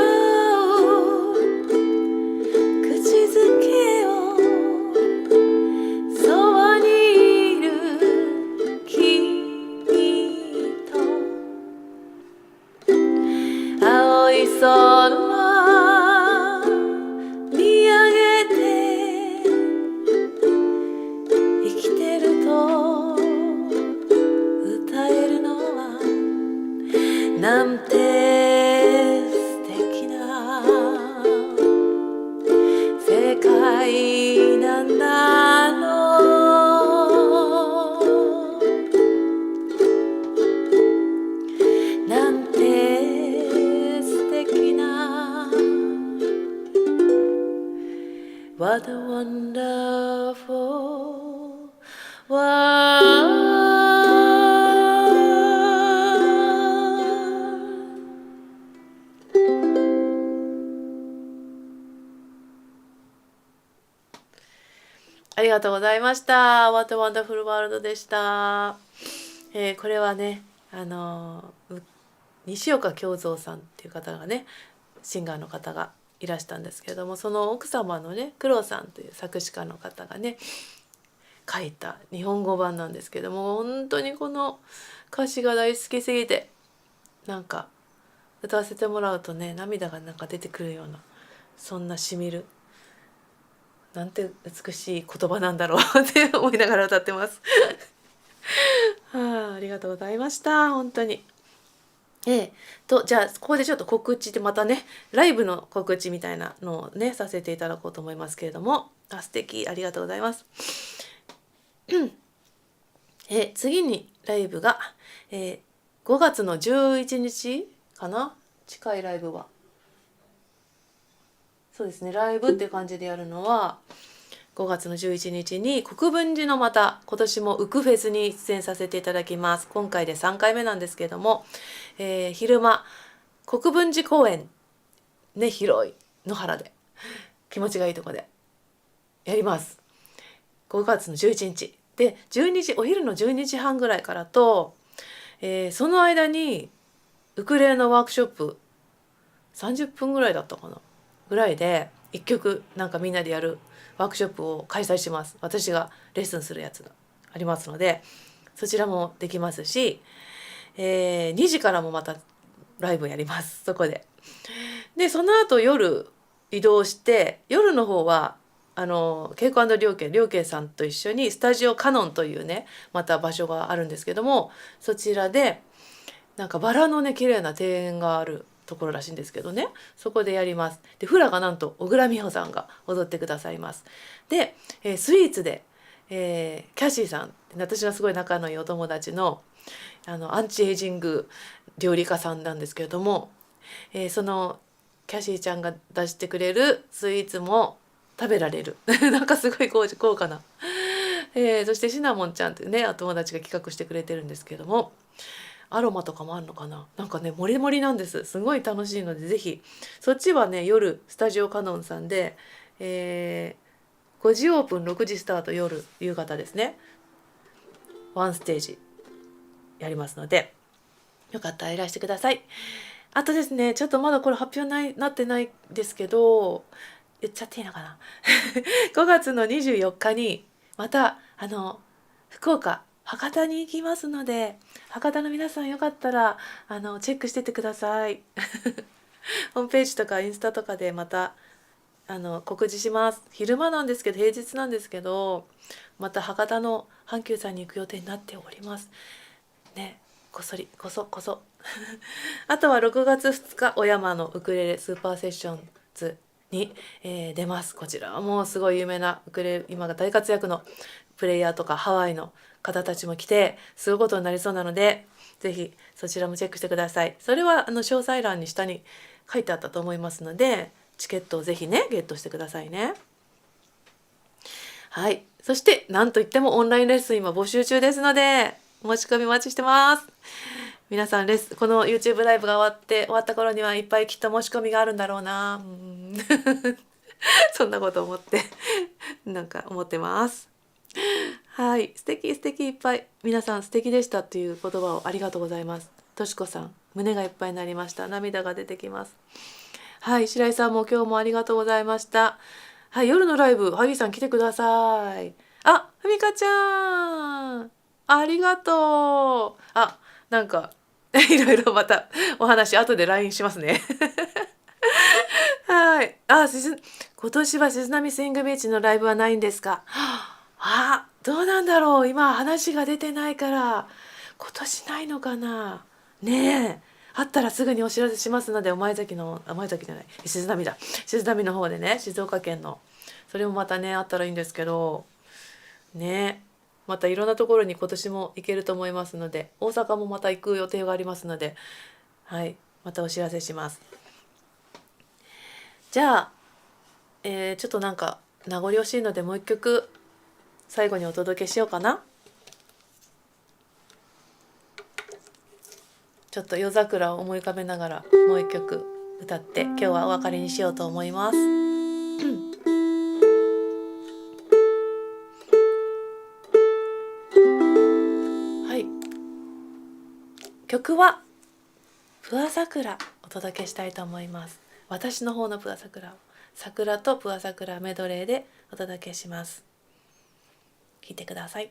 口づけを、そばにいる君と青い空見上げて、生きてると歌えるのはなんて素敵な世界なんだろう。なんて素敵な What a wonderful world。ありがとうございました。What a Wonderful World でした。これはね、西岡京三さんっていう方がね、シンガーの方がいらしたんですけれども、その奥様のね、黒さんという作詞家の方がね、書いた日本語版なんですけども、本当にこの歌詞が大好きすぎて、なんか歌わせてもらうとね、涙がなんか出てくるような、そんなしみる。なんて美しい言葉なんだろうって思いながら歌ってますありがとうございました。本当に。じゃあここでちょっと告知でまたね、ライブの告知みたいなのをねさせていただこうと思いますけれども、素敵、ありがとうございます次にライブが、5月の11日かな、近いライブはそうですね、ライブっていう感じでやるのは5月の11日に国分寺のまた今年もウクフェスに出演させていただきます。今回で3回目なんですけれども、昼間国分寺公園ね、広い野原で気持ちがいいとこでやります。5月の11日でお昼の12時半ぐらいからと、その間にウクレレのワークショップ30分ぐらいだったかなぐらいで1曲なんかみんなでやるワークショップを開催します。私がレッスンするやつがありますので、そちらもできますし、2時からもまたライブやります。そこでその後夜移動して、夜の方はケイコ&両家さんと一緒にスタジオカノンというねまた場所があるんですけども、そちらでなんかバラのね綺麗な庭園があるところらしいんですけどね、そこでやります。でフラがなんと小倉美穂さんが踊ってくださいます。で、スイーツで、キャシーさん、私がすごい仲のいいお友達のアンチエイジング料理家さんなんですけれども、そのキャシーちゃんが出してくれるスイーツも食べられるなんかすごい高価な、そしてシナモンちゃんっていうねお友達が企画してくれてるんですけども、アロマとかもあるのかな、なんかねモリモリなんです。すごい楽しいのでぜひそっちはね夜スタジオカノンさんで、5時オープン6時スタート、夕方ですね、ワンステージやりますのでよかったらいらしてください。あとですね、ちょっとまだこれ発表なってないですけど言っちゃっていいのかな5月の24日にまた福岡博多に行きますので、博多の皆さんよかったらチェックしててくださいホームページとかインスタとかでまた告知します。昼間なんですけど、平日なんですけど、また博多の阪急さんに行く予定になっておりますね。こそあとは6月2日小山のウクレレスーパーセッションズに、出ます。こちらはもうすごい有名なウクレレ今が大活躍のプレイヤーとかハワイの方たちも来てすごいことになりそうなので、ぜひそちらもチェックしてください。それは詳細欄に下に書いてあったと思いますので、チケットをぜひねゲットしてくださいね。はい、そしてなんといってもオンラインレッスン今募集中ですので、お申し込みお待ちしてます。皆さんこの YouTube ライブが終わった頃にはいっぱいきっと申し込みがあるんだろうなそんなこと思ってなんか思ってます。はい、素敵いっぱい、皆さん素敵でしたっていう言葉をありがとうございます。としこさん、胸がいっぱいになりました。涙が出てきます。はい、白井さんも今日もありがとうございました。はい、夜のライブ、ハギさん来てください。あ、ふみかちゃん、ありがとう。あ、なんかいろいろまたお話後で LINE しますねはい。今年は静波スイングビーチのライブはないんですか？あ、どうなんだろう。今話が出てないから今年ないのかな。ねえ。あったらすぐにお知らせしますので、前崎じゃない、静波の方でね、静岡県のそれもまたねあったらいいんですけどね。またいろんなところに今年も行けると思いますので、大阪もまた行く予定がありますので、はい、またお知らせします。じゃあ、ちょっとなんか名残惜しいのでもう一曲最後にお届けしようかな。ちょっと夜桜を思い浮かべながらもう一曲歌って今日はお別れにしようと思います。はい、曲はプア桜お届けしたいと思います。私の方のプア桜を桜とプア桜メドレーでお届けします。聴いてください。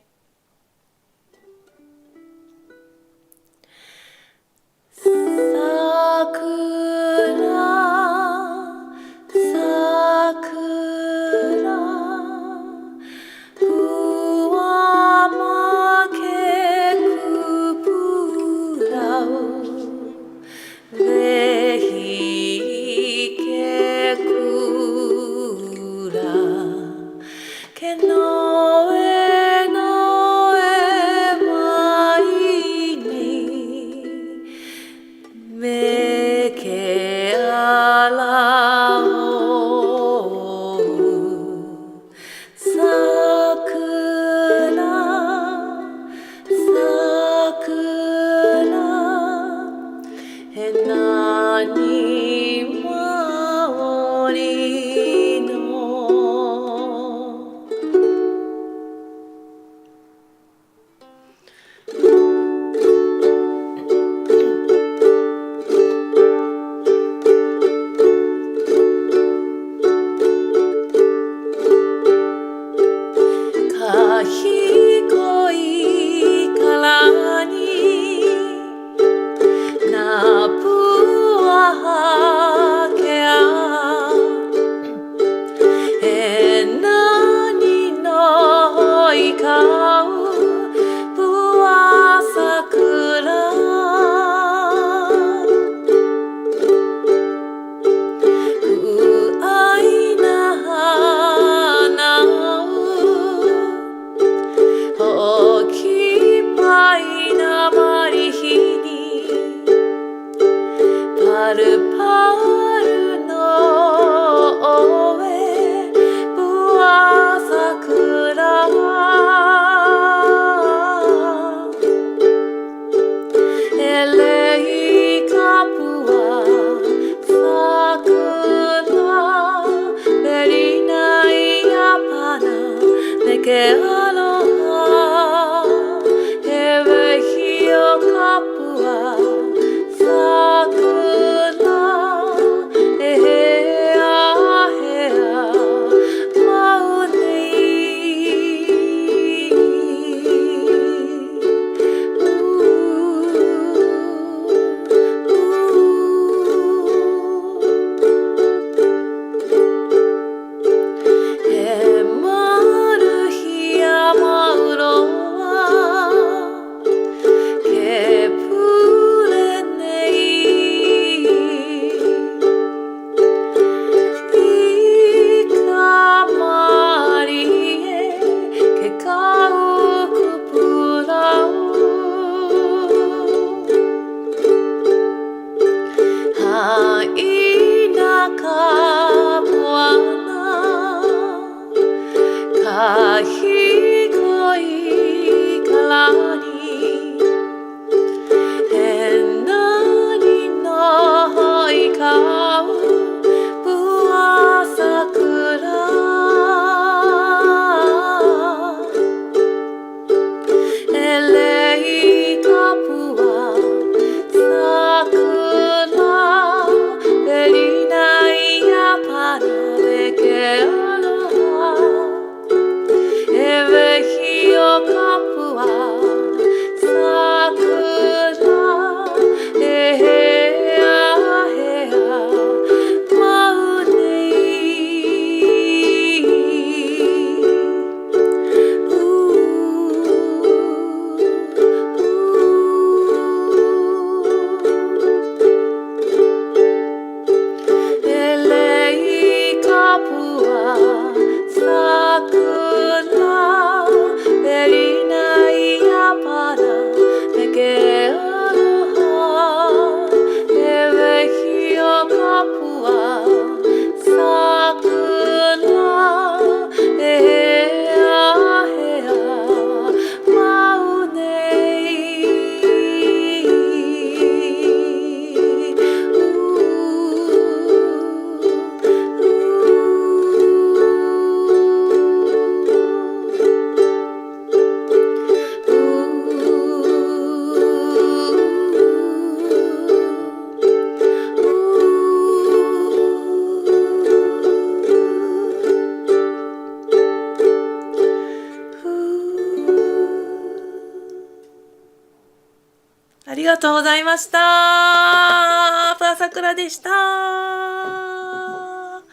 とうございました。プアサクラでした。は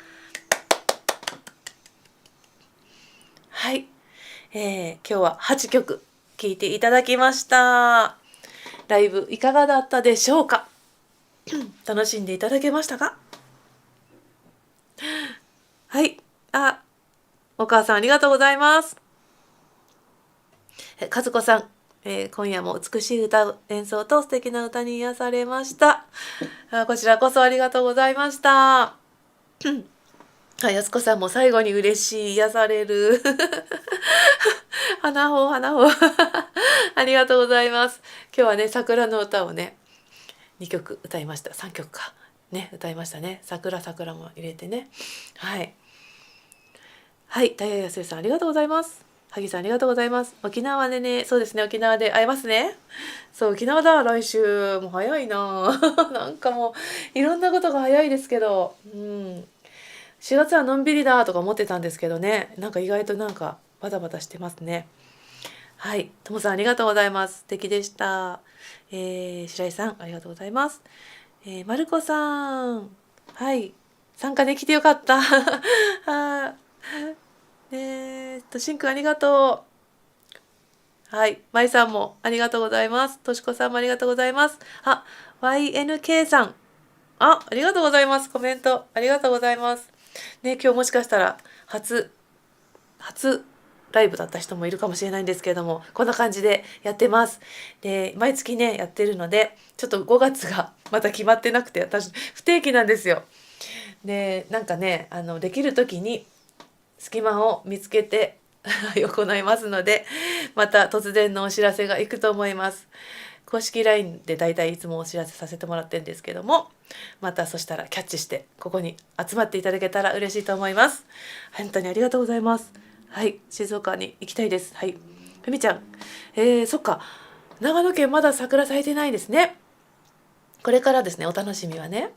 い、今日は8曲聴いていただきました。ライブいかがだったでしょうか。楽しんでいただけましたか。はい、お母さんありがとうございます。和子さん、今夜も美しい歌演奏と素敵な歌に癒されました。こちらこそありがとうございました。安子さんも最後に嬉しい、癒される。花穂ありがとうございます。今日はね、桜の歌をね、2曲歌いました。3曲か。ね、歌いましたね。桜も入れてね。はい。はい、大谷康さんありがとうございます。萩さんありがとうございます。沖縄でね、そうですね、沖縄で会えますね。そう、沖縄だ、来週。もう早いな。なんかもう、いろんなことが早いですけど、4月はのんびりだとか思ってたんですけどね、なんか意外となんかバタバタしてますね。はい、ともさんありがとうございます。素敵でした。白井さんありがとうございます。まるこさん、はい、参加できてよかった。しんくんありがとう。はい、まいさんもありがとうございます。としこさんもありがとうございます。YNK さん、ありがとうございます。コメントありがとうございます。ね、今日もしかしたら初ライブだった人もいるかもしれないんですけれども、こんな感じでやってます。で、毎月ねやってるので、ちょっと5月がまた決まってなくて、私不定期なんですよ。で、なんかね、できる時に隙間を見つけて行いますので、また突然のお知らせがいくと思います。公式 LINE でだいたいいつもお知らせさせてもらってるんですけども、またそしたらキャッチしてここに集まっていただけたら嬉しいと思います。本当にありがとうございます。はい、静岡に行きたいです。はい、ふみちゃん、そっか、長野県まだ桜咲いてないですね。これからですね、お楽しみはね。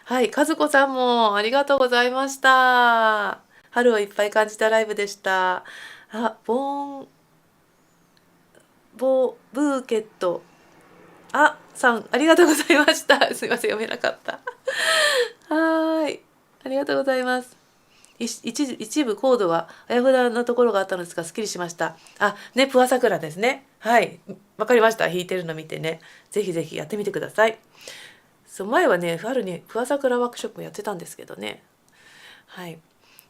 はい、和子さんもありがとうございました。春をいっぱい感じたライブでした。ブーケットさんありがとうございました。すいません、読めなかった。はい、ありがとうございます。一部コードがあやふやなところがあったのですがすっきりしました。ね、プア桜ですね。はい、わかりました。弾いてるの見てね、ぜひぜひやってみてください。そう、前はね、春にプア桜ワークショップやってたんですけどね。はい、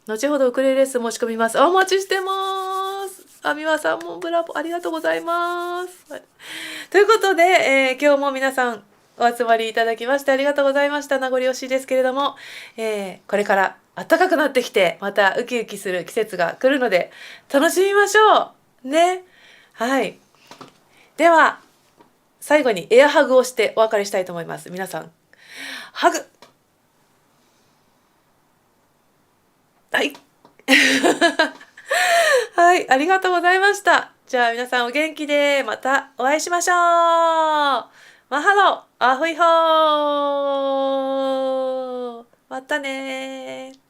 後ほどウクレレレッスン申し込みます。お待ちしてます。美輪さんもブラボー、ありがとうございます。はい、ということで、今日も皆さんお集まりいただきましてありがとうございました。名残惜しいですけれども、これから暖かくなってきてまたウキウキする季節が来るので楽しみましょうね。はい、では最後にエアハグをしてお別れしたいと思います。皆さんハグ、はいはい、ありがとうございました。じゃあ皆さんお元気でまたお会いしましょう。マハロ、アホイホー。またね。